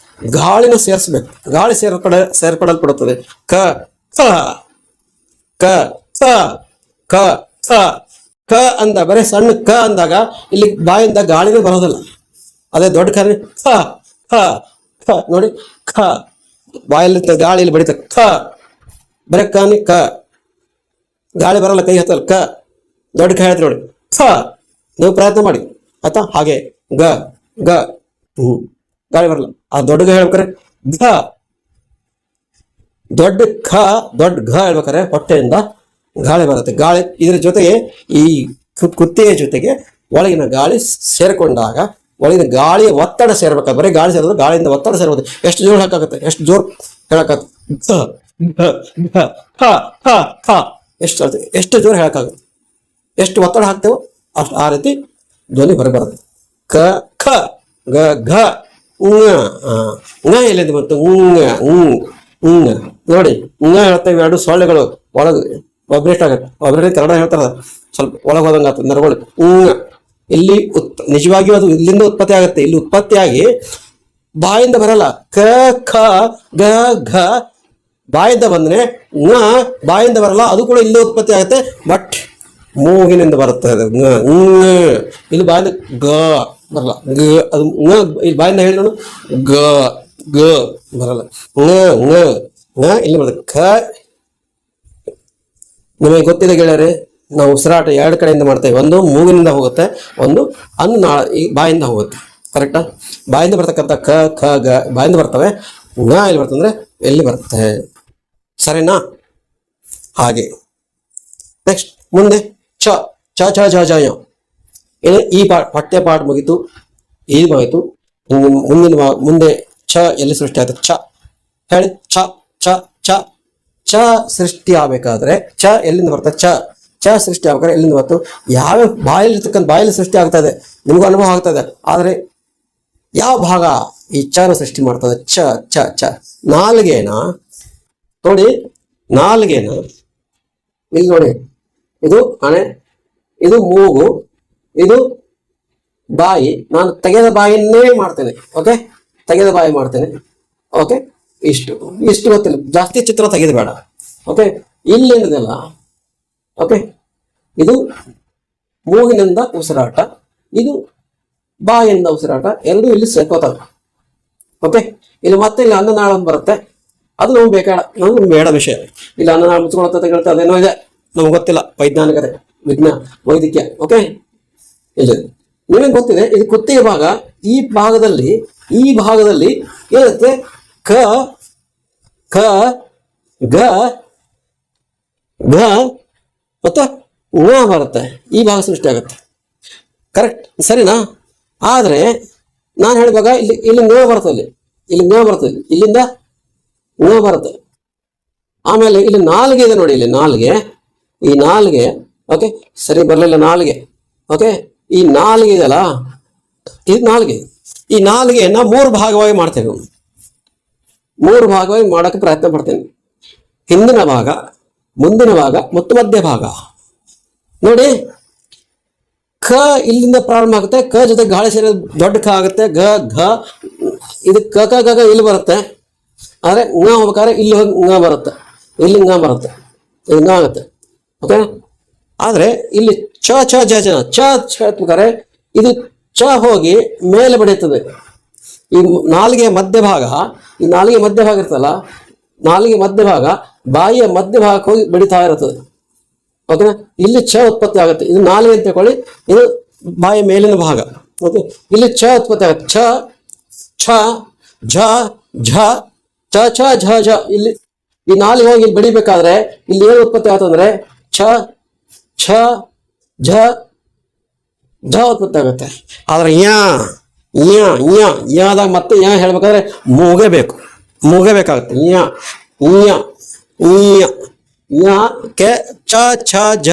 ಗಾಳಿನ ಸೇರಿಸಬೇಕು. ಗಾಳಿ ಸೇರ್ಪಡಲ್ಪಡುತ್ತದೆ. ಕ ಕ ಕ ಕ ಕ ಕ ಅಂದ ಬರೀ ಸಣ್ಣ ಕ ಅಂದಾಗ ಇಲ್ಲಿ ಬಾಯಿಂದ ಗಾಳಿನೇ ಬರೋದಿಲ್ಲ. ಅದೇ ದೊಡ್ಡ ಕ ನೋಡಿ, ಖ ಬಾಯಲ್ಲಿ ಗಾಳಿಯಲ್ಲಿ ಬಡಿತ ಖ, ಬರೀ ಕನಿ ಕ, ಗಾಳಿ ಬರಲ್ಲ, ಕೈ ಹತ್ತಲ್ಲ. ಕ ದೊಡ್ಡ ಕ ಹೇಳ್ತೀವಿ ನೋಡಿ, ಖ. ನೀವು ಪ್ರಯತ್ನ ಮಾಡಿ ಆಯ್ತಾ? ಹಾಗೆ ಗ ಗಾಳಿ ಬರಲ್ಲ. ಆ ದೊಡ್ಡ ಗ ಹೇಳ್ಬೇಕಾರೆ ಘ, ದೊಡ್ಡ ಘ ಹೇಳ್ಬೇಕಾರೆ ಹೊಟ್ಟೆಯಿಂದ ಗಾಳಿ ಬರುತ್ತೆ. ಗಾಳಿ ಇದ್ರ ಜೊತೆಗೆ ಈ ಕುತ್ತಿಗೆ ಜೊತೆಗೆ ಒಳಗಿನ ಗಾಳಿ ಸೇರ್ಕೊಂಡಾಗ ಒಳಗಿನ ಗಾಳಿಯ ಒತ್ತಡ ಸೇರ್ಬೇಕಾದ್ರೆ, ಬರೀ ಗಾಳಿ ಸೇರೋದು, ಗಾಳಿಯಿಂದ ಒತ್ತಡ ಸೇರ್ಬೋದು. ಎಷ್ಟು ಜೋರು ಹಾಕಾಗುತ್ತೆ, ಎಷ್ಟು ಜೋರು ಹೇಳಕ್ಕಾಗುತ್ತೆ? ಎಷ್ಟು ಜೋರು ಹೇಳಕ್ಕಾಗುತ್ತೆ, ಎಷ್ಟು ಒತ್ತಡ ಹಾಕ್ತೇವೋ ಅಷ್ಟು ಆ ರೀತಿ ಧ್ವನಿ ಹೊರಬರುತ್ತೆ. ಕ ಖ ಗ ಘ ಎಲ್ಲಿಂದ ಬಂತು? ನೋಡಿ, ಹೇಳ್ತೇವೆ. ಎರಡು ಸೊಳ್ಳೆಗಳು ಒಳಗೆ ವೈಬ್ರೇಟ್ ಆಗುತ್ತೆ. ವೈಬ್ರೇಟ್ ಕನ್ನಡ ಹೇಳ್ತಾರ, ಸ್ವಲ್ಪ ಒಳಗೆ ಹೋದಂಗೆ ಆಗ್ತದೆ ನರಗಳು. ಇಲ್ಲಿ ನಿಜವಾಗಿಯೂ ಅದು ಇಲ್ಲಿಂದ ಉತ್ಪತ್ತಿ ಆಗುತ್ತೆ. ಇಲ್ಲಿ ಉತ್ಪತ್ತಿಯಾಗಿ ಬಾಯಿಂದ ಬರಲ್ಲ. ಕ ಖ ಗ ಘ ಬಾಯಿಂದ ಬಂದ್ರೆ ಂಗ ಬಾಯಿಂದ ಬರಲ್ಲ, ಅದು ಕೂಡ ಇಲ್ಲೇ ಉತ್ಪತ್ತಿ ಆಗುತ್ತೆ, ಬಟ್ ಮೂಗಿನಿಂದ ಬರುತ್ತೆ ಅದು. ಇಲ್ಲಿ ಬಾಯಿಂದ ಗ ಬರಲ್ಲ, ಗ ಅದು ಂಗ ಇಲ್ಲಿ ಬಾಯಿಂದ ಹೇಳಿ ನೋಡು, ಗ ಗ ಬರಲ್ಲ, ಂಗ ಂಗ ಂಗ ಇಲ್ಲಿ ಬರುತ್ತೆ. ಕ ನಿಮಗೆ ಗೊತ್ತಿದೆ ಗೆಳೆಯರೆ, ನಾವು ಉಸಿರಾಟ ಎರಡು ಕಡೆಯಿಂದ ಮಾಡ್ತೇವೆ. ಒಂದು ಮೂಗಿನಿಂದ ಹೋಗುತ್ತೆ, ಒಂದು ಈ ಬಾಯಿಂದ ಹೋಗುತ್ತೆ. ಕರೆಕ್ಟಾ? ಬಾಯಿಂದ ಬರ್ತಕ್ಕಂಥ ಕ ಖ ಗ ಬಾಯಿಂದ ಬರ್ತವೆ, ಂಗ ಎಲ್ಲಿ ಬರ್ತಂದ್ರೆ ಎಲ್ಲಿ ಬರುತ್ತೆ. ಸರಿನಾ? ಹಾಗೆ ನೆಕ್ಸ್ಟ್ ಮುಂದೆ ಚ ಚ ಚ ಛ ಛ ಯ. ಏನು ಈ ಪಠ್ಯ ಪಾಠ ಮುಗೀತು, ಇದು ಮುಗೀತು. ಮುಂದೆ ಛ ಎಲ್ಲಿ ಸೃಷ್ಟಿ ಆಗುತ್ತೆ? ಛ ಹೇಳಿ. ಛ ಛ ಛ ಛ ಸೃಷ್ಟಿ ಆಗ್ಬೇಕಾದ್ರೆ ಛ ಎಲ್ಲಿಂದ ಬರ್ತದೆ? ಛ ಛ ಸೃಷ್ಟಿ ಆಗ್ಬೇಕಾದ್ರೆ ಎಲ್ಲಿಂದ ಬರ್ತು? ಯಾವ್ಯಾವ ಬಾಯಲ್ಲಿ ಬಾಯಲ್ಲಿ ಸೃಷ್ಟಿ ಆಗ್ತಾ ಇದೆ, ನಿಮಗೂ ಅನುಭವ ಆಗ್ತಾ ಇದೆ. ಆದರೆ ಯಾವ ಭಾಗ ಈ ಛನ ಸೃಷ್ಟಿ ಮಾಡ್ತದೆ? ಛ ಛ ಛ ನಾಲ್ಗೆನ ನೋಡಿ, ನಾಲ್ಗೆನ ಇಲ್ಲಿ ನೋಡಿ, ಇದು ಹಣೆ, ಇದು ಮೂಗು, ಇದು ಬಾಯಿ. ನಾನು ತೆಗೆದ ಬಾಯಿಯನ್ನೇ ಮಾಡ್ತೇನೆ. ಓಕೆ, ತೆಗೆದ ಬಾಯಿ ಮಾಡ್ತೇನೆ. ಓಕೆ, ಇಷ್ಟು ಗೊತ್ತಿಲ್ಲ, ಜಾಸ್ತಿ ಚಿತ್ರ ತೆಗೆದು ಬೇಡ. ಓಕೆ, ಇಲ್ಲೇನಿದೆಲ್ಲ ಓಕೆ, ಇದು ಮೂಗಿನಿಂದ ಉಸಿರಾಟ, ಇದು ಬಾಯಿಂದ ಉಸಿರಾಟ, ಎರಡೂ ಇಲ್ಲಿ ಸೇರ್ಕೋತವೆ. ಓಕೆ, ಇಲ್ಲಿ ಮತ್ತೆ ಇಲ್ಲಿ ಅನ್ನನಾಳ ಅಂತ ಬರುತ್ತೆ, ಅದು ನಮ್ಗೆ ಬೇಡ ವಿಷಯ. ಇಲ್ಲಿ ಅನ್ನನಾಳ ಮುಚ್ಕೊಳತ್ತೆ ತೆಗೆಳುತ್ತೆ, ಅದೇನೋ ಇದೆ, ನಮ್ಗೆ ಗೊತ್ತಿಲ್ಲ, ವೈಜ್ಞಾನಿಕತೆ, ವೈದ್ಯಕೀಯ. ಓಕೆ, ಇದೆ ನಿಮಗೆ ಗೊತ್ತಿದೆ. ಇದು ಕುತ್ತಿಗೆ ಭಾಗ. ಈ ಭಾಗದಲ್ಲಿ ಏನಿರುತ್ತೆ? ಕ ಖ ಗ ಘ ಮತ್ತು ಂಗ ಬರುತ್ತೆ. ಈ ಭಾಗ ಸೃಷ್ಟಿ ಆಗುತ್ತೆ. ಕರೆಕ್ಟ್, ಸರಿನಾ? ಆದರೆ ನಾನು ಹೇಳುವಾಗ ಇಲ್ಲಿ ಂಗ ಬರ್ತದೆ, ಇಲ್ಲಿ ಂಗ ಬರ್ತದೆ, ಇಲ್ಲಿಂದ ಂಗ ಬರುತ್ತೆ. ಆಮೇಲೆ ಇಲ್ಲಿ ನಾಲ್ಗೆ ಇದೆ ನೋಡಿ, ಇಲ್ಲಿ ನಾಲ್ಗೆ, ಈ ನಾಲ್ಗೆ ಓಕೆ ಸರಿ ಬರಲಿಲ್ಲ ನಾಲ್ಗೆ. ಓಕೆ, ಈ ನಾಲ್ಗೆ ಇದೆಯಲ್ಲ, ಇದು ನಾಲ್ಗೆ. ಈ ನಾಲ್ಗೆಯನ್ನ ಮೂರು ಭಾಗವಾಗಿ ಮಾಡ್ತೇವೆ. ಮೂರು ಭಾಗವಾಗಿ ಮಾಡೋಕ್ಕೆ ಪ್ರಯತ್ನ ಪಡ್ತೇನೆ. ಹಿಂದಿನ ಭಾಗ, ಮುಂದಿನ ಭಾಗ ಮತ್ತು ಮಧ್ಯ ಭಾಗ. ನೋಡಿ, ಖ ಇಲ್ಲಿಂದ ಪ್ರಾರಂಭ ಆಗುತ್ತೆ, ಕ ಜೊತೆ ಗಾಳಿ ಸೇರಿ ದೊಡ್ಡ ಖ ಆಗುತ್ತೆ, ಗ ಘ, ಇದು ಕ ಕ ಗ ಇಲ್ಲಿ ಬರುತ್ತೆ. ಆದರೆ ಂಗ ಹೋಗ್ಬೇಕಾದ್ರೆ ಇಲ್ಲಿ ಹೋಗಿ ಂಗ ಬರುತ್ತೆ, ಇಲ್ಲಿ ಂಗ ಬರುತ್ತೆ, ಇದು ಂಗ ಆಗುತ್ತೆ. ಓಕೆ, ಆದರೆ ಇಲ್ಲಿ ಚ ಛ ಜ ಜನ ಚ ಬೇಕಾದ್ರೆ ಇದು ಚ ಹೋಗಿ ಮೇಲೆ ಬಡಿಯುತ್ತದೆ. ಈ ನಾಲಿಗೆ ಮಧ್ಯಭಾಗ, ಈ ನಾಲಿಗೆ ಮಧ್ಯಭಾಗ ಇರ್ತಲ್ಲ, ನಾಲಿಗೆ ಮಧ್ಯಭಾಗ ಬಾಯಿಯ ಮಧ್ಯಭಾಗಕ್ಕೆ ಹೋಗಿ ಬಡಿತಾ ಇರುತ್ತದೆ. ಓಕೆನಾ? ಇಲ್ಲಿ ಛ ಉತ್ಪತ್ತಿ ಆಗುತ್ತೆ. ಇದು ನಾಲಿಗೆ ಅಂತ ತಿಳ್ಕೊಳ್ಳಿ, ಇದು ಬಾಯಿಯ ಮೇಲಿನ ಭಾಗ. ಓಕೆ, ಇಲ್ಲಿ ಛ ಉತ್ಪತ್ತಿ ಆಗುತ್ತೆ. ಛ ಛ ಝ ಝ ಛ ಛ ಝ ಝ. ಇಲ್ಲಿ ಈ ನಾಲಿಗೆ ಹೋಗಿ ಇಲ್ಲಿ ಬಡಿಬೇಕಾದ್ರೆ ಇಲ್ಲಿ ಏನು ಉತ್ಪತ್ತಿ ಆಗುತ್ತಂದ್ರೆ ಛ ಛ ಝ ಝ ಉತ್ಪತ್ತಿ ಆಗುತ್ತೆ. ಆದ್ರೆ ಯಾದಾಗ ಮತ್ತೆ ಹೇಳ್ಬೇಕಾದ್ರೆ ಮೂಗೇಬೇಕಾಗುತ್ತೆ. ಕೆ ಚ ಛ ಝ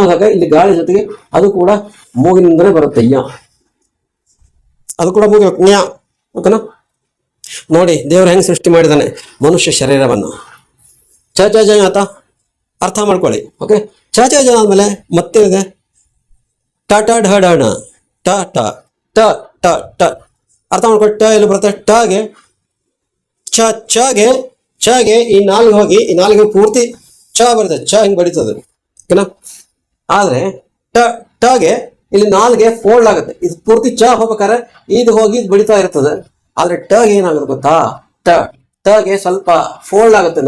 ಆದಾಗ ಇಲ್ಲಿ ಗಾಳಿ ಜೊತೆಗೆ ಅದು ಕೂಡ ಮೂಗಿನಿಂದಲೇ ಬರುತ್ತೆ. ಅದು ಕೂಡ ಮೂಗಬೇಕು. ಓಕೆನಾ? ನೋಡಿ, ದೇವರು ಹೆಂಗೆ ಸೃಷ್ಟಿ ಮಾಡಿದ್ದಾನೆ ಮನುಷ್ಯ ಶರೀರವನ್ನು. ಚ ಛ ಝ ಆತ ಅರ್ಥ ಮಾಡ್ಕೊಳ್ಳಿ. ಓಕೆ, ಚ ಛ ಝ ಆದ್ಮೇಲೆ ಮತ್ತೇನಿದೆ? ಟ ಟ ಢ ಢ ಣ ಟ ಟ ಟ ಟ ಟ. ಅರ್ಥ ಮಾಡ್ಕೊಳ್ಳಿ. ಟ ಎಲ್ಲಿ ಬರುತ್ತೆ? ಟಗೆ ಛಗೆ ಈ ನಾಲ್ಗೆ ಹೋಗಿ, ಈ ನಾಲ್ಗೆ ಪೂರ್ತಿ ಚ ಬರುತ್ತೆ. ಚ ಹಿಂಗೆ ಬಡಿತದೆ. ಓಕೆನಾ? ಆದ್ರೆ ಟಗೆ ಇಲ್ಲಿ ನಾಲ್ಗೆ ಫೋಲ್ಡ್ ಆಗುತ್ತೆ. ಇದು ಪೂರ್ತಿ ಚ ಹೋಗ್ಬೇಕಾದ್ರೆ ಇದು ಹೋಗಿ ಬಡಿತಾ ಇರ್ತದೆ. ಆದ್ರೆ ಟಗೆ ಏನಾಗುತ್ತೆ ಗೊತ್ತಾ? ಟಗೆ ಸ್ವಲ್ಪ ಫೋಲ್ಡ್ ಆಗುತ್ತೆ.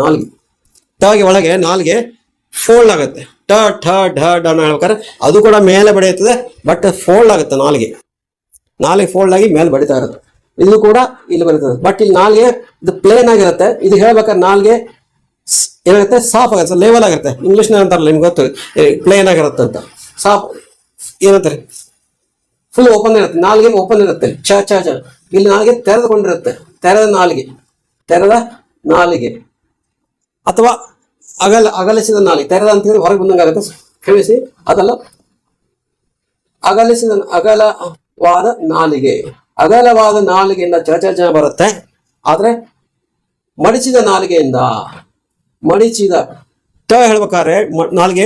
ಟಗೆ ಒಳಗೆ ನಾಲ್ಗೆ ಫೋಲ್ಡ್ ಆಗುತ್ತೆ. ಟ ಠ ಢ ಡ ಹೇಳ್ಬೇಕಾದ್ರೆ ಅದು ಕೂಡ ಮೇಲೆ ಬಡಿಯುತ್ತದೆ, ಬಟ್ ಫೋಲ್ಡ್ ಆಗುತ್ತೆ. ನಾಲ್ಗೆ ಫೋಲ್ಡ್ ಆಗಿ ಮೇಲೆ ಬಡಿತಾ ಇರುತ್ತೆ. ಇದು ಕೂಡ ಇಲ್ಲಿ ಬರೀತದೆ, ಬಟ್ ಇಲ್ಲಿ ನಾಲ್ಗೆ ಇದು ಪ್ಲೇನ್ ಆಗಿರುತ್ತೆ. ಇದು ಹೇಳ್ಬೇಕಾದ್ರೆ ನಾಲ್ಗೆ ಏನಾಗುತ್ತೆ? ಸಾಫ್ ಆಗುತ್ತೆ, ಲೆವೆಲ್ ಆಗಿರುತ್ತೆ. ಇಂಗ್ಲೀಷ್ನ ಅಂತಾರಲ್ಲ, ನಿಮ್ಗೆ ಗೊತ್ತು, ಪ್ಲೇನ್ ಆಗಿರುತ್ತೆ ಅಂತ. ಸಾಫ್ ಏನಂತಾರೆ? ಫುಲ್ ಓಪನ್ ಇರುತ್ತೆ. ನಾಲ್ಗೆ ಓಪನ್ ಇರುತ್ತೆ. ಛ ಛ ಛ. ಇಲ್ಲಿ ನಾಲ್ಗೆ ತೆರೆದುಕೊಂಡಿರುತ್ತೆ. ತೆರೆದ ನಾಲಿಗೆ ಅಥವಾ ಅಗಲಿಸಿದ ನಾಲಿಗೆ. ತೆರೆದ ಅಂತ ಹೇಳಿ ಹೊರಗೆ ಬಂದಂಗೆ ಆಗುತ್ತೆ, ಕ್ಷಮಿಸಿ, ಅದಲ್ಲ, ಅಗಲವಾದ ನಾಲಿಗೆ. ಅಗಲವಾದ ನಾಲಿಗೆಯಿಂದ ಚ ಛ ಛ ಬರುತ್ತೆ. ಆದ್ರೆ ಮಡಿಚಿದ ನಾಲಿಗೆಯಿಂದ ಟ ಹೇಳ್ಬೇಕಾದ್ರೆ ನಾಲಿಗೆ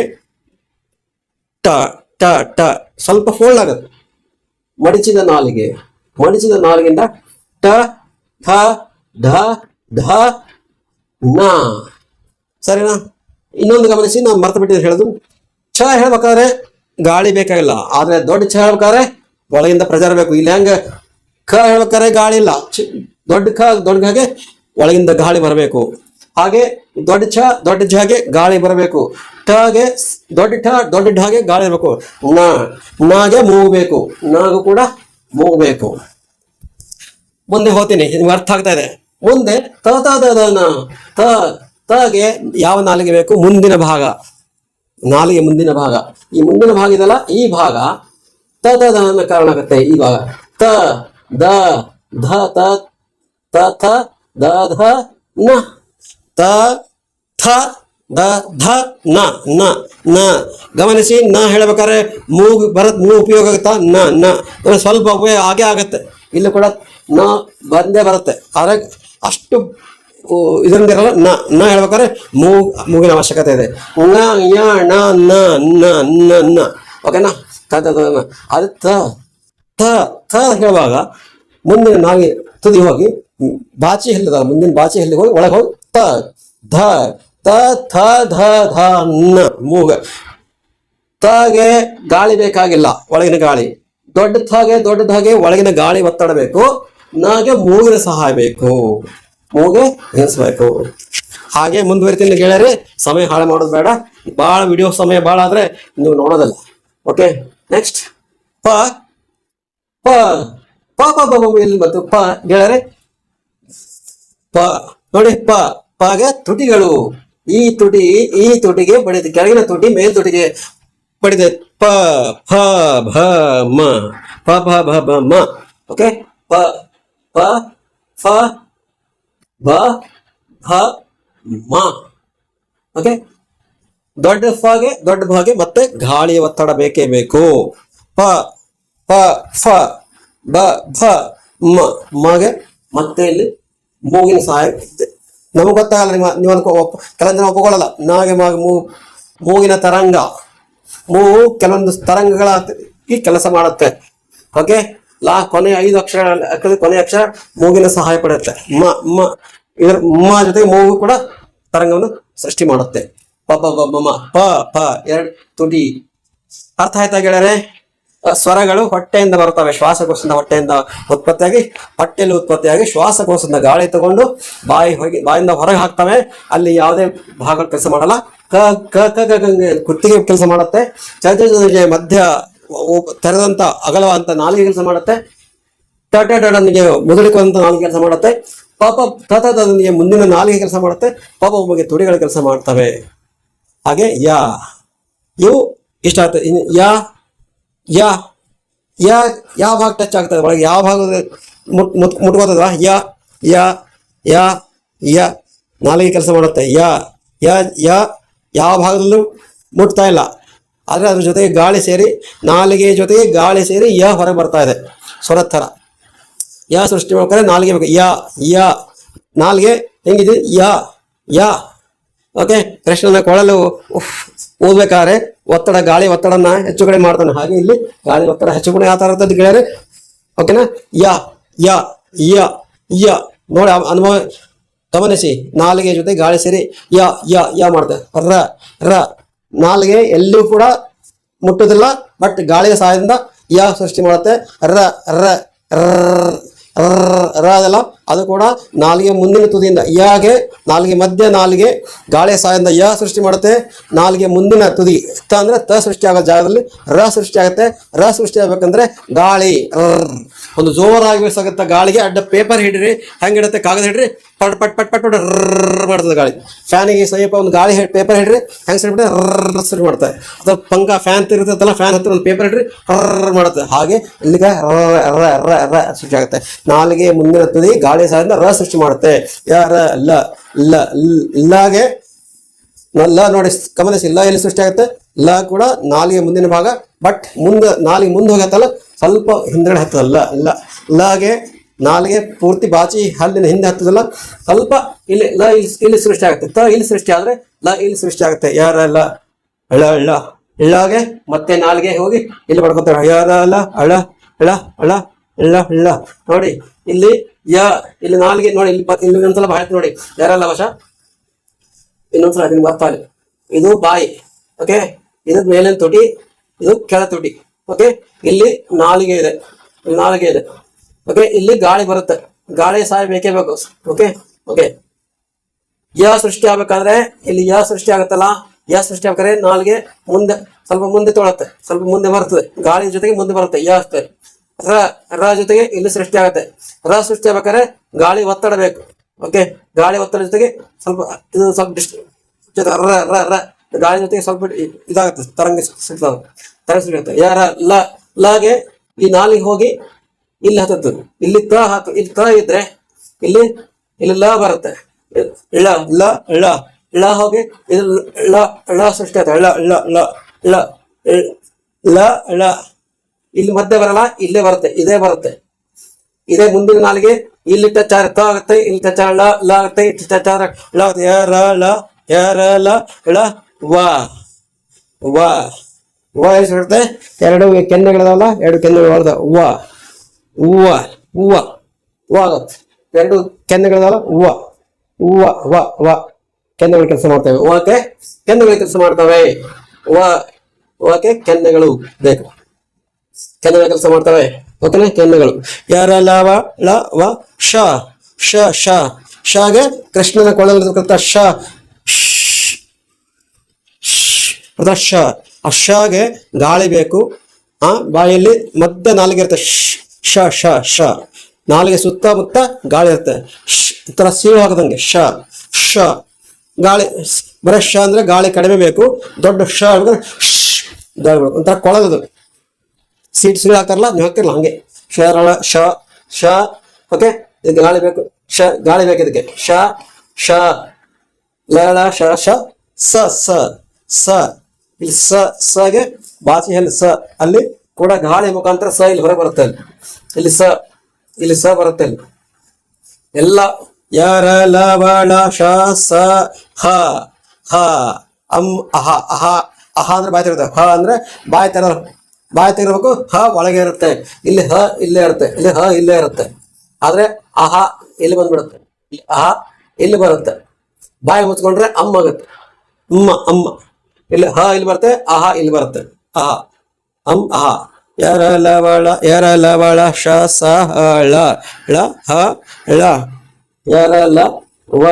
ಟ ಟ ಟ ಸ್ವಲ್ಪ ಫೋಲ್ಡ್ ಆಗುತ್ತೆ. ಮಡಿಚಿದ ನಾಲಿಗೆಯಿಂದ ಟ ಥ ಧ ಧ ನ. ಸರಿನಾ? ಇನ್ನೊಂದು ಗಮನಿಸಿ, ನಾನು ಮರ್ತು ಬಿಟ್ಟಿದ್ದೆ ಹೇಳೋದು. ಛ ಹೇಳ್ಬೇಕಾದ್ರೆ ಗಾಳಿ ಬೇಕಾಗಿಲ್ಲ, ಆದ್ರೆ ದೊಡ್ಡ ಛ ಹೇಳ್ಬೇಕಾದ್ರೆ ಒಳಗಿಂದ ಪ್ರೆಜರ್ ಬೇಕು. ಇಲ್ಲಿ ಹೆಂಗ ಖ ಹೇಳ್ಬೇಕಾದ್ರೆ ಗಾಳಿ ಇಲ್ಲ, ದೊಡ್ಡ ಖಗೆ ಒಳಗಿಂದ ಗಾಳಿ ಬರಬೇಕು. ಹಾಗೆ ದೊಡ್ಡ ಛ ದೊಡ್ಡ ಝಗೆ ಗಾಳಿ ಬರಬೇಕು. ಠಗೆ ದೊಡ್ಡ ಢಗೆ ಗಾಳಿ ಇರಬೇಕು. ನಾಗೆ ಮೂಗಬೇಕು, ನಾಗೂ ಕೂಡ ಮೂಗಬೇಕು. ಮುಂದೆ ಹೋಗ್ತೀನಿ, ನಿಮ್ಗೆ ಅರ್ಥ ಆಗ್ತಾ ಇದೆ. ಮುಂದೆ ತಗೆ ಯಾವ ನಾಲಿಗೆ ಬೇಕು? ಮುಂದಿನ ಭಾಗ, ನಾಲಿಗೆ ಮುಂದಿನ ಭಾಗ. ಈ ಮುಂದಿನ ಭಾಗ ಇದಲ್ಲ, ಈ ಭಾಗ ತದನ ಕಾರಣ ಆಗುತ್ತೆ. ಈ ಭಾಗ ತ ದ ಧ ತ ತ ಥ ದ ಧ ನ, ತ ಥ ದ ಧ ನ ನ ನ. ಗಮನಿಸಿ, ನ ಹೇಳ್ಬೇಕಾದ್ರೆ ಮೂಗು ಮೂಗು ಉಪಯೋಗ ಆಗುತ್ತಾ? ನ ಸ್ವಲ್ಪ ಉಪಯೋಗ ಆಗೇ ಆಗತ್ತೆ. ಇಲ್ಲಿ ಕೂಡ ನ ಬಂದೇ ಬರುತ್ತೆ, ಆದ್ರೆ ಅಷ್ಟು ಇದರಿಂದಿರಲ್ಲ. ನ ಹೇಳ್ಬೇಕಾದ್ರೆ ಮೂಗಿನ ಅವಶ್ಯಕತೆ ಇದೆ. ನ ಯ ಣ ನ ನ ನ ನ. ಓಕೆನಾ? ಅದು ತ ಹೇಳುವಾಗ ಮುಂದಿನ ನಾಗಿ ತುದಿ ಹೋಗಿ ಬಾಚಿ ಹಲ್ಲಿದ, ಮುಂದಿನ ಬಾಚಿ ಹಲ್ಲಿಗೆ ಹೋಗಿ ಒಳಗೆ ಹೋಗಿ ತ ಧ ತ ಥ ಧ ಧ ನ ಮೂಗ. ತಗೆ ಗಾಳಿ ಬೇಕಾಗಿಲ್ಲ, ಒಳಗಿನ ಗಾಳಿ. ದೊಡ್ಡದಾಗೆ ಒಳಗಿನ ಗಾಳಿ ಒತ್ತಡ ಬೇಕು. ನಾಗೆ ಮೂಗಿನ ಸಹಾಯ ಬೇಕು, ಮೂಗೆ ನಿಲ್ಲಿಸ್ಬೇಕು. ಹಾಗೆ ಮುಂದುವರಿತೀನಿ ಗೆಳೆಯರೆ. ಸಮಯ ಹಾಳು ಮಾಡೋದು ಬೇಡ, ಭಾಳ ವಿಡಿಯೋ ಸಮಯ ಭಾಳ ಆದ್ರೆ ನೀವು ನೋಡೋದಲ್ಲ. ಓಕೆ, ನೆಕ್ಸ್ಟ್ ಪ ಪ ಪ ಪ ಪ ಎಲ್ಲಿ ಬಂತು? ಪ ಗೆಳೆಯರೆ, ಪ ನೋಡಿ, ಪಗೆ ತುಟಿಗಳು. ಈ ತುಟಿಗೆ ಬಡಿದೆ, ಕೆಳಗಿನ ತುಟಿ ಮೇಲ್ ತುಟಿಗೆ ಬಡಿದೆ. ಪ ಫ ಭ ಮ, ಪ ಫ ಭ ಬ ಮ. ಓಕೆ, ಪ ಪ ಫ ಬ ಭ ಮ. ಓಕೆ, ದೊಡ್ಡ ಭಾಗೆ ಮತ್ತೆ ಗಾಳಿಯ ಒತ್ತಡ ಬೇಕೇ ಬೇಕು. ಪ ಪ ಫ ಬ ಭ ಮ, ಮಗೆ ಮತ್ತೆ ಇಲ್ಲಿ ಮೂಗಿನ ಸಹಾಯ. ನಮಗೆ ಗೊತ್ತಾಗಲ್ಲ, ನೀವು ಕೆಲವೊಂದು ಜನ ಒಪ್ಪಿಕೊಳ್ಳಲ್ಲ. ನಾಗೆ ಮೂಗಿನ ತರಂಗ, ಮೂಗು ಕೆಲವೊಂದು ತರಂಗಗಳ ಈ ಕೆಲಸ ಮಾಡುತ್ತೆ. ಓಕೆ, ಕೊನೆಯ 5 ಅಕ್ಷರ, ಕೊನೆಯ ಅಕ್ಷರ ಮೂಗಿನ ಸಹಾಯ ಪಡುತ್ತೆ. ಮ ಮ ಇದರ ಮ ಜೊತೆಗೆ ಮೂಗು ಕೂಡ ತರಂಗವನ್ನು ಸೃಷ್ಟಿ ಮಾಡುತ್ತೆ. ಪ ಪ ಪ ಮ ಪ ಪ, ಎರಡು ತುಟಿ. ಅರ್ಥ ಆಯ್ತಾ ಗೆಳೆಯರೆ? ಸ್ವರಗಳು ಹೊಟ್ಟೆಯಿಂದ ಬರುತ್ತವೆ, ಶ್ವಾಸಕೋಶದಿಂದ ಹೊಟ್ಟೆಯಿಂದ ಉತ್ಪತ್ತಿಯಾಗಿ, ಹೊಟ್ಟೆಯಲ್ಲಿ ಉತ್ಪತ್ತಿಯಾಗಿ ಶ್ವಾಸಕೋಶದಿಂದ ಗಾಳಿ ತಗೊಂಡು ಬಾಯಿಂದ ಹೊರಗೆ ಹಾಕ್ತವೆ. ಅಲ್ಲಿ ಯಾವುದೇ ಭಾಗ ಕೆಲಸ ಮಾಡಲ್ಲ. ಕ ಕ ಕ ಕುತ್ತಿಗೆ ಕೆಲಸ ಮಾಡುತ್ತೆ. ಚ ಮಧ್ಯ ತೆರೆದಂತ ಅಗಲವಂತ ನಾಲಿಗೆ ಕೆಲಸ ಮಾಡುತ್ತೆ. ಟನಿಗೆ ಮುದುಡಿಕೊಂತ ನಾಲಿಗೆ ಕೆಲಸ ಮಾಡುತ್ತೆ. ಪಾಪ ತನಿಗೆ ಮುಂದಿನ ನಾಲಿಗೆ ಕೆಲಸ ಮಾಡುತ್ತೆ. ಪಾಪ ಒಮ್ಮೆಗೆ ತುಡಿಗಳ ಕೆಲಸ ಮಾಡ್ತವೆ. ಹಾಗೆ ಯಾ, ಇವು ಇಷ್ಟ ಆಗ್ತದೆ. ಇನ್ನು ಯಾವ ಭಾಗ ಟಚ್ ಆಗ್ತದೆ ಒಳಗೆ, ಯಾವ ಭಾಗ ಮುಟ್ಕೋತದ? ಯ ನಾಲಿಗೆ ಕೆಲಸ ಮಾಡುತ್ತೆ. ಯಾವ ಭಾಗದಲ್ಲೂ ಮುಟ್ತಾ ಇಲ್ಲ, ಆದರೆ ಅದ್ರ ಜೊತೆಗೆ ಗಾಳಿ ಸೇರಿ, ನಾಲಿಗೆ ಜೊತೆಗೆ ಗಾಳಿ ಸೇರಿ ಹೊರಗೆ ಬರ್ತಾ ಇದೆ. ಸ್ವರದ ಥರ ಸೃಷ್ಟಿ ಮಾಡ್ತಾರೆ. ನಾಲಿಗೆ ಬೇಕು. ನಾಲಿಗೆ ಹೆಂಗಿದೆ? ಓಕೆ, ಕೃಷ್ಣನ ಕೊಳಲು ಓದ್ಬೇಕಾದ್ರೆ ಗಾಳಿ ಒತ್ತಡನ ಹೆಚ್ಚು ಕಡಿಮೆ ಮಾಡ್ತಾನೆ. ಹಾಗೆ ಇಲ್ಲಿ ಗಾಳಿ ಒತ್ತಡ ಹೆಚ್ಚು ಕಡಿಮೆ ಯಾವ ತರ ಇರ್ತದೆ ಗೆಳೆಯರೆ? ಓಕೆನಾ? ನೋಡಿ, ಅನುಭವ ಗಮನಿಸಿ. ನಾಲಿಗೆ ಜೊತೆ ಗಾಳಿ ಸೇರಿ ಮಾಡ್ತಾರೆ. ರ ನಾಲಿಗೆ ಎಲ್ಲೂ ಕೂಡ ಮುಟ್ಟುದಿಲ್ಲ, ಬಟ್ ಗಾಳಿಯ ಸಹಾಯದಿಂದ ಸೃಷ್ಟಿ ಮಾಡುತ್ತೆ. ಅದಲ್ಲ, ಅದು ಕೂಡ ನಾಲಿಗೆ ಮುಂದಿನ ತುದಿಯಿಂದ ಯಾಗೆ ನಾಲಿಗೆ ಮಧ್ಯ ನಾಲಿಗೆ ಗಾಳಿಯ ಸಹಾಯದಿಂದ ಸೃಷ್ಟಿ ಮಾಡುತ್ತೆ. ನಾಲಿಗೆ ಮುಂದಿನ ತುದಿ ಅಂದ್ರೆ ತ ಸೃಷ್ಟಿ ಆಗೋ ಜಾಗದಲ್ಲಿ ಸೃಷ್ಟಿ ಆಗುತ್ತೆ. ಸೃಷ್ಟಿ ಆಗ್ಬೇಕಂದ್ರೆ ಗಾಳಿ ಒಂದು ಜೋರಾಗಿ ಬೀಸಾಗತ್ತ. ಗಾಳಿಗೆ ಅಡ್ಡ ಪೇಪರ್ ಹಿಡ್ರಿ, ಹೆಂಗಿಡುತ್ತೆ ಕಾಗದ ಹಿಡ್ರಿ, ಪಟ್ ಪಟ್ ಪಟ್ ಪಟ್ ಪಟ್ ಮಾಡ್ತದೆ ಗಾಳಿ. ಫ್ಯಾನಿಗೆ ಸಮೀಪ ಒಂದು ಗಾಳಿ ಪೇಪರ್ ಹಿಡ್ರಿ, ಹೆಂಗೆ ಸೃಷ್ಟಿ ಮಾಡ್ತಾರೆ. ಅಥವಾ ಪಂಕ ಫ್ಯಾನ್ ತಿರುಗುತ್ತಲ್ಲ, ಫ್ಯಾನ್ ಹತ್ರ ಒಂದು ಪೇಪರ್ ಹಿಡ್ರಿ ಮಾಡುತ್ತೆ. ಹಾಗೆ ಇಲ್ಲಿಗೆ ಸೃಷ್ಟಿ ಆಗುತ್ತೆ. ನಾಲಿಗೆ ಮುಂದಿನ ತುದಿ ಗಾಳಿ ಸಹಾಯದಿಂದ ಸೃಷ್ಟಿ ಮಾಡುತ್ತೆ. ಲಾಗೆ ನೋಡಿ ಗಮನಿಸಿ. ಎಲ್ಲಿ ಸೃಷ್ಟಿ ಆಗುತ್ತೆ? ಕೂಡ ನಾಲಿಗೆ ಮುಂದಿನ ಭಾಗ, ಬಟ್ ನಾಲಿಗೆ ಮುಂದೆ ಹೋಗತ್ತಲ್ಲ, ಸ್ವಲ್ಪ ಹಿಂದ್ಗಡೆ ಹತ್ತದಲ್ಲ. ಲಾಗೆ ನಾಲಿಗೆ ಪೂರ್ತಿ ಬಾಚಿ ಹಲ್ಲಿನ ಹಿಂದೆ ಹತ್ತದಲ್ಲ, ಸ್ವಲ್ಪ ಇಲ್ಲಿ ಸೃಷ್ಟಿ ಆಗುತ್ತೆ. ಇಲ್ಲಿ ಸೃಷ್ಟಿ ಆದ್ರೆ ಇಲ್ಲಿ ಸೃಷ್ಟಿ ಆಗುತ್ತೆ. ಇಳ್ಳಾಗೆ ಮತ್ತೆ ನಾಲಿಗೆ ಹೋಗಿ ಇಲ್ಲಿ ಪಡ್ಕೊತಾರೆ. ನೋಡಿ, ಇಲ್ಲಿ ಯ ಇಲ್ಲಿ ನಾಲ್ಗೆ ನೋಡಿ, ಇಲ್ಲಿ ಇನ್ನೊಂದ್ಸಲ ಬಾಯಿ ನೋಡಿ, ಯಾರಲ್ಲ ವಶ, ಇನ್ನೊಂದ್ಸಲ ನಿಮ್ಗೆ ಅರ್ಥ ಆಗಲಿ. ಇದು ಬಾಯಿ, ಓಕೆ, ಇದು ಮೇಲಿನ ತುಟಿ, ಇದು ಕೆಳ ತುಟಿ, ಓಕೆ. ಇಲ್ಲಿ ನಾಲಿಗೆ ಇದೆ, ನಾಲಿಗೆ ಇದೆ, ಓಕೆ. ಇಲ್ಲಿ ಗಾಳಿ ಬರುತ್ತೆ, ಗಾಳಿ ಸಹಾಯ ಬೇಕೇ ಬೇಕು, ಓಕೆ ಓಕೆ. ಯ ಸೃಷ್ಟಿ ಆಗ್ಬೇಕಾದ್ರೆ ಇಲ್ಲಿ ಯ ಸೃಷ್ಟಿ ಆಗುತ್ತಲ್ಲ, ಯ ಸೃಷ್ಟಿ ಆಗ್ಬೇಕಾದ್ರೆ ನಾಲ್ಗೆ ಮುಂದೆ ಸ್ವಲ್ಪ ಮುಂದೆ ತೊಳತ್ತೆ, ಸ್ವಲ್ಪ ಮುಂದೆ ಬರ್ತದೆ, ಗಾಳಿ ಜೊತೆಗೆ ಮುಂದೆ ಬರುತ್ತೆ ಯ ಅಷ್ಟೇ. ರ ಜೊತೆಗೆ ಇಲ್ಲಿ ಸೃಷ್ಟಿ ಆಗುತ್ತೆ. ರ ಸೃಷ್ಟಿ ಆಗ್ಬೇಕಾದ್ರೆ ಗಾಳಿ ಒತ್ತಡ ಬೇಕು, ಓಕೆ. ಗಾಳಿ ಒತ್ತಡ ಜೊತೆಗೆ ಸ್ವಲ್ಪ ಇದು ಸ್ವಲ್ಪ ಗಾಳಿ ಜೊತೆಗೆ ಸ್ವಲ್ಪ ಇದಾಗುತ್ತೆ, ತರಂಗ ಸಿಗುತ್ತೆ. ಯಾರ ಲಾಗೆ ಈ ನಾಲಿಗೆ ಹೋಗಿ ಇಲ್ಲಿ ಹತ್ತದ್ದು, ಇಲ್ಲಿ ಇಲ್ಲಿ ತ ಇದ್ರೆ ಇಲ್ಲಿ ಇಲ್ಲಿ ಲ ಬರುತ್ತೆ, ಳ ಳ ಳ ಳ ಹೋಗಿ ಇದು ಳ ಳ ಸೃಷ್ಟಿ ಆಗುತ್ತೆ, ಳ ಳ ಳ ಳ ಳ ಳ. ಇಲ್ಲಿ ಮಧ್ಯೆ ಬರಲ್ಲ, ಇಲ್ಲೇ ಬರುತ್ತೆ, ಇದೇ ಬರುತ್ತೆ, ಇದೇ ಮುಂದಿನ ನಾಲಿಗೆ. ಇಲ್ಲಿ ಟಚ್ ತ ಆಗುತ್ತೆ, ಇಲ್ಲಿ ಟಚ್ ಳ ಲ ಆಗುತ್ತೆ, ಟಚ್ ಳ ರ ಳ ರ ಲ ಳ ವ ವ ವ ಎಷ್ಟು ಎರಡು ಕೆನ್ನೆಗಳಿದಾವಲ್ಲ, ಎರಡು ಕೆನ್ನೆಗಳು ಹೊಡೆದ ವ ಹೂವ ಹೂವ ವ ಆಗುತ್ತೆ. ಎರಡು ಕೆನ್ನೆಗಳಿದಾವಲ್ಲ, ಹೂವ ಹೂವ ವ ವ ಕೆನ್ನೆಗಳು ಕೆಲಸ ಮಾಡ್ತವೆ, ಓಕೆ. ಕೆನ್ನೆಗಳು ಕೆಲಸ ಮಾಡ್ತವೆ, ಓಕೆ. ಕೆನ್ನೆಗಳು ಬೇಕು, ಕೆನ್ನೆಗಳು ಕೆಲಸ ಮಾಡ್ತವೆ, ಓಕೆನೆ. ಕೆನ್ನೆಗಳು ಯಾರ ಲ ವ ಳ ವ ಶ ಶ ಶ ಶಾಗೆ ಕೃಷ್ಣನ ಕೊಳಲಿರ್ತಕ್ಕಂಥ ಶ ಶ. ಆ ಶಾಗೆ ಗಾಳಿ ಬೇಕು, ಬಾಯಲ್ಲಿ ಮಧ್ಯ ನಾಲಿಗೆ ಇರುತ್ತೆ, ಶ ಶ ಶ. ನಾಲಿಗೆ ಸುತ್ತಮುತ್ತ ಗಾಳಿ ಇರುತ್ತೆ, ಈ ತರ ಸೀಳು ಹಾಕದಂಗೆ ಶ ಶ. ಗಾಳಿ ಬರೀ ಶ ಅಂದ್ರೆ ಗಾಳಿ ಕಡಿಮೆ ಬೇಕು, ದೊಡ್ಡ ಶ ಗಾಳಿ ಬೇಕು, ಒಂಥರ ಕೊಳಗದು. ಸೀಳು ಹಾಕ್ತಾರಲ್ಲ, ನೀವು ಹಾಕ್ತಿರಲ್ಲ ಹಂಗೆ ಶರಳ ಶ ಶ, ಓಕೆ. ಇದಕ್ಕೆ ಗಾಳಿ ಬೇಕು, ಶ ಗಾಳಿ ಬೇಕು ಇದಕ್ಕೆ, ಶ ಶ ಲ ಶ ಶ ಸ ಸ ಸ. ಇಲ್ಲಿ ಸ ಸಗೆ ಬಾಚಿ ಹಲ್ಲಿ ಸ, ಅಲ್ಲಿ ಕೂಡ ಗಾಳಿ ಮುಖಾಂತರ ಸ ಇಲ್ಲಿ ಹೊರಗೆ ಬರುತ್ತೆ, ಇಲ್ಲಿ ಸ, ಇಲ್ಲಿ ಸ ಬರುತ್ತೆ ಇಲ್ಲಿ ಎಲ್ಲ. ಯರ ಲ ವ ಳ ಶ ಸ ಹ ಹ ಅಂ ಅಹ ಅಹ ಅಹ ಅಂದ್ರೆ ಬಾಯಿ ತೆಗಿರುತ್ತೆ, ಹ ಅಂದ್ರೆ ಬಾಯಿ ತೆಗಿರ್ಬೇಕು, ಹ ಒಳಗೆ ಇರುತ್ತೆ, ಇಲ್ಲಿ ಹ ಇಲ್ಲೇ ಇರುತ್ತೆ, ಇಲ್ಲಿ ಹ ಇಲ್ಲೇ ಇರುತ್ತೆ. ಆದ್ರೆ ಅಹ ಇಲ್ಲಿ ಬಂದ್ಬಿಡುತ್ತೆ, ಅಹ ಇಲ್ಲಿ ಬರುತ್ತೆ. ಬಾಯಿ ಮುಚ್ಕೊಂಡ್ರೆ ಅಮ್ಮ ಆಗುತ್ತೆ, ಅಮ್ಮ ಅಮ್ಮ. ಇಲ್ಲಿ ಹ ಇಲ್ಲಿ ಬರುತ್ತೆ, ಅಹ ಇಲ್ಲಿ ಬರುತ್ತೆ, ಅಹ ಅಂ ಅಹ. ಯರ ಲವಳ ಶ ಸ ಹ ಳ ಳ ಹ ಳ. ಯರ ಲ ವ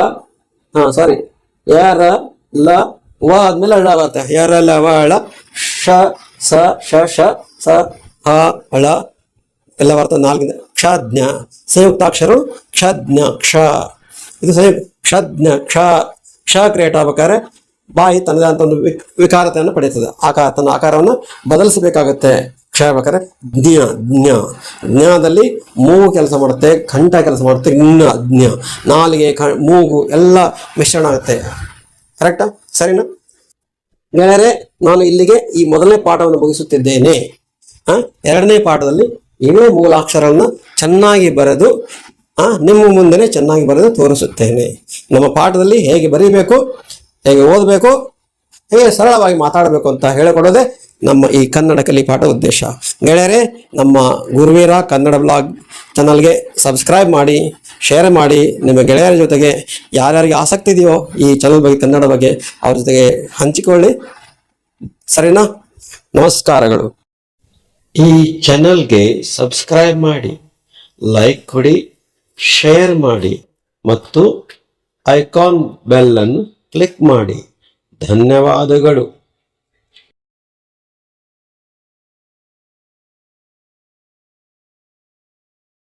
ಸಾರಿ ಯರ ಲ ವ ಆದ್ಮೇಲೆ ಳ ಬರುತ್ತೆ. ಯರ ಲವಳ ಶ ಸ ಶ ಶ ಸ ಹ ಳ ಎಲ್ಲ ಬರ್ತದೆ. ನಾಲ್ಕಿಂದ ಕ್ಷಜ್ಞ ಸಂಯುಕ್ತಾಕ್ಷರ ಕ್ಷಜ್ಞ ಕ್ಷ. ಇದು ಕ್ಷಜ್ಞ ಕ್ಷ. ಕ್ಷ ಕ್ರಿಯೇಟ್ ಆಗ್ಬೇಕಾದ್ರೆ ಬಾಯಿ ತನ್ನದಂತ ಒಂದು ವಿಕಾರತೆಯನ್ನು ಪಡೆಯುತ್ತದೆ, ತನ್ನ ಆಕಾರವನ್ನು ಬದಲಿಸಬೇಕಾಗತ್ತೆ. ಕ್ಷ ಆಗ್ಬೇಕಾದ್ರೆ ಜ್ಞ ಜ್ಞ. ಜ್ಞಾದಲ್ಲಿ ಮೂಗು ಕೆಲಸ ಮಾಡುತ್ತೆ, ಕಂಠ ಕೆಲಸ ಮಾಡುತ್ತೆ, ಜ್ಞ ಜ್ಞ. ನಾಲಿಗೆ ಮೂಗು ಎಲ್ಲ ಮಿಶ್ರಣ ಆಗುತ್ತೆ. ಕರೆಕ್ಟಾ? ಸರಿನಾ ಗೆಳೆಯರೆ? ನಾನು ಇಲ್ಲಿಗೆ ಈ ಮೊದಲನೇ ಪಾಠವನ್ನು ಮುಗಿಸುತ್ತಿದ್ದೇನೆ. ಎರಡನೇ ಪಾಠದಲ್ಲಿ ಇವೇ ಮೂಲಾಕ್ಷರಗಳನ್ನ ಚೆನ್ನಾಗಿ ಬರೆದು ನಿಮ್ಮ ಮುಂದೆ ಚೆನ್ನಾಗಿ ಬರೆದು ತೋರಿಸುತ್ತೇನೆ. ನಮ್ಮ ಪಾಠದಲ್ಲಿ ಹೇಗೆ ಬರೀಬೇಕು, ಹೇಗೆ ಓದಬೇಕು, ಹೇಗೆ ಸರಳವಾಗಿ ಮಾತಾಡಬೇಕು ಅಂತ ಹೇಳಿಕೊಡೋದೇ ನಮ್ಮ ಈ ಕನ್ನಡ ಕಲಿ ಪಾಠ ಉದ್ದೇಶ. ಗೆಳೆಯರೆ, ನಮ್ಮ ಗುರುವೀರ ಕನ್ನಡ ಬ್ಲಾಗ್ ಚಾನಲ್ಗೆ ಸಬ್ಸ್ಕ್ರೈಬ್ ಮಾಡಿ, ಶೇರ್ ಮಾಡಿ. ನಿಮ್ಮ ಗೆಳೆಯರ ಜೊತೆಗೆ ಯಾರ್ಯಾರಿಗೆ ಆಸಕ್ತಿ ಇದೆಯೋ ಈ ಚಾನಲ್ ಬಗ್ಗೆ, ಕನ್ನಡ ಬಗ್ಗೆ, ಅವ್ರ ಜೊತೆಗೆ ಹಂಚಿಕೊಳ್ಳಿ. ಸರಿನಾ? ನಮಸ್ಕಾರಗಳು. ಈ ಚಾನಲ್ಗೆ ಸಬ್ಸ್ಕ್ರೈಬ್ ಮಾಡಿ, ಲೈಕ್ ಕೊಡಿ, ಶೇರ್ ಮಾಡಿ ಮತ್ತು ಐಕಾನ್ ಬೆಲ್ ಅನ್ನು ಕ್ಲಿಕ್ ಮಾಡಿ. ಧನ್ಯವಾದಗಳು.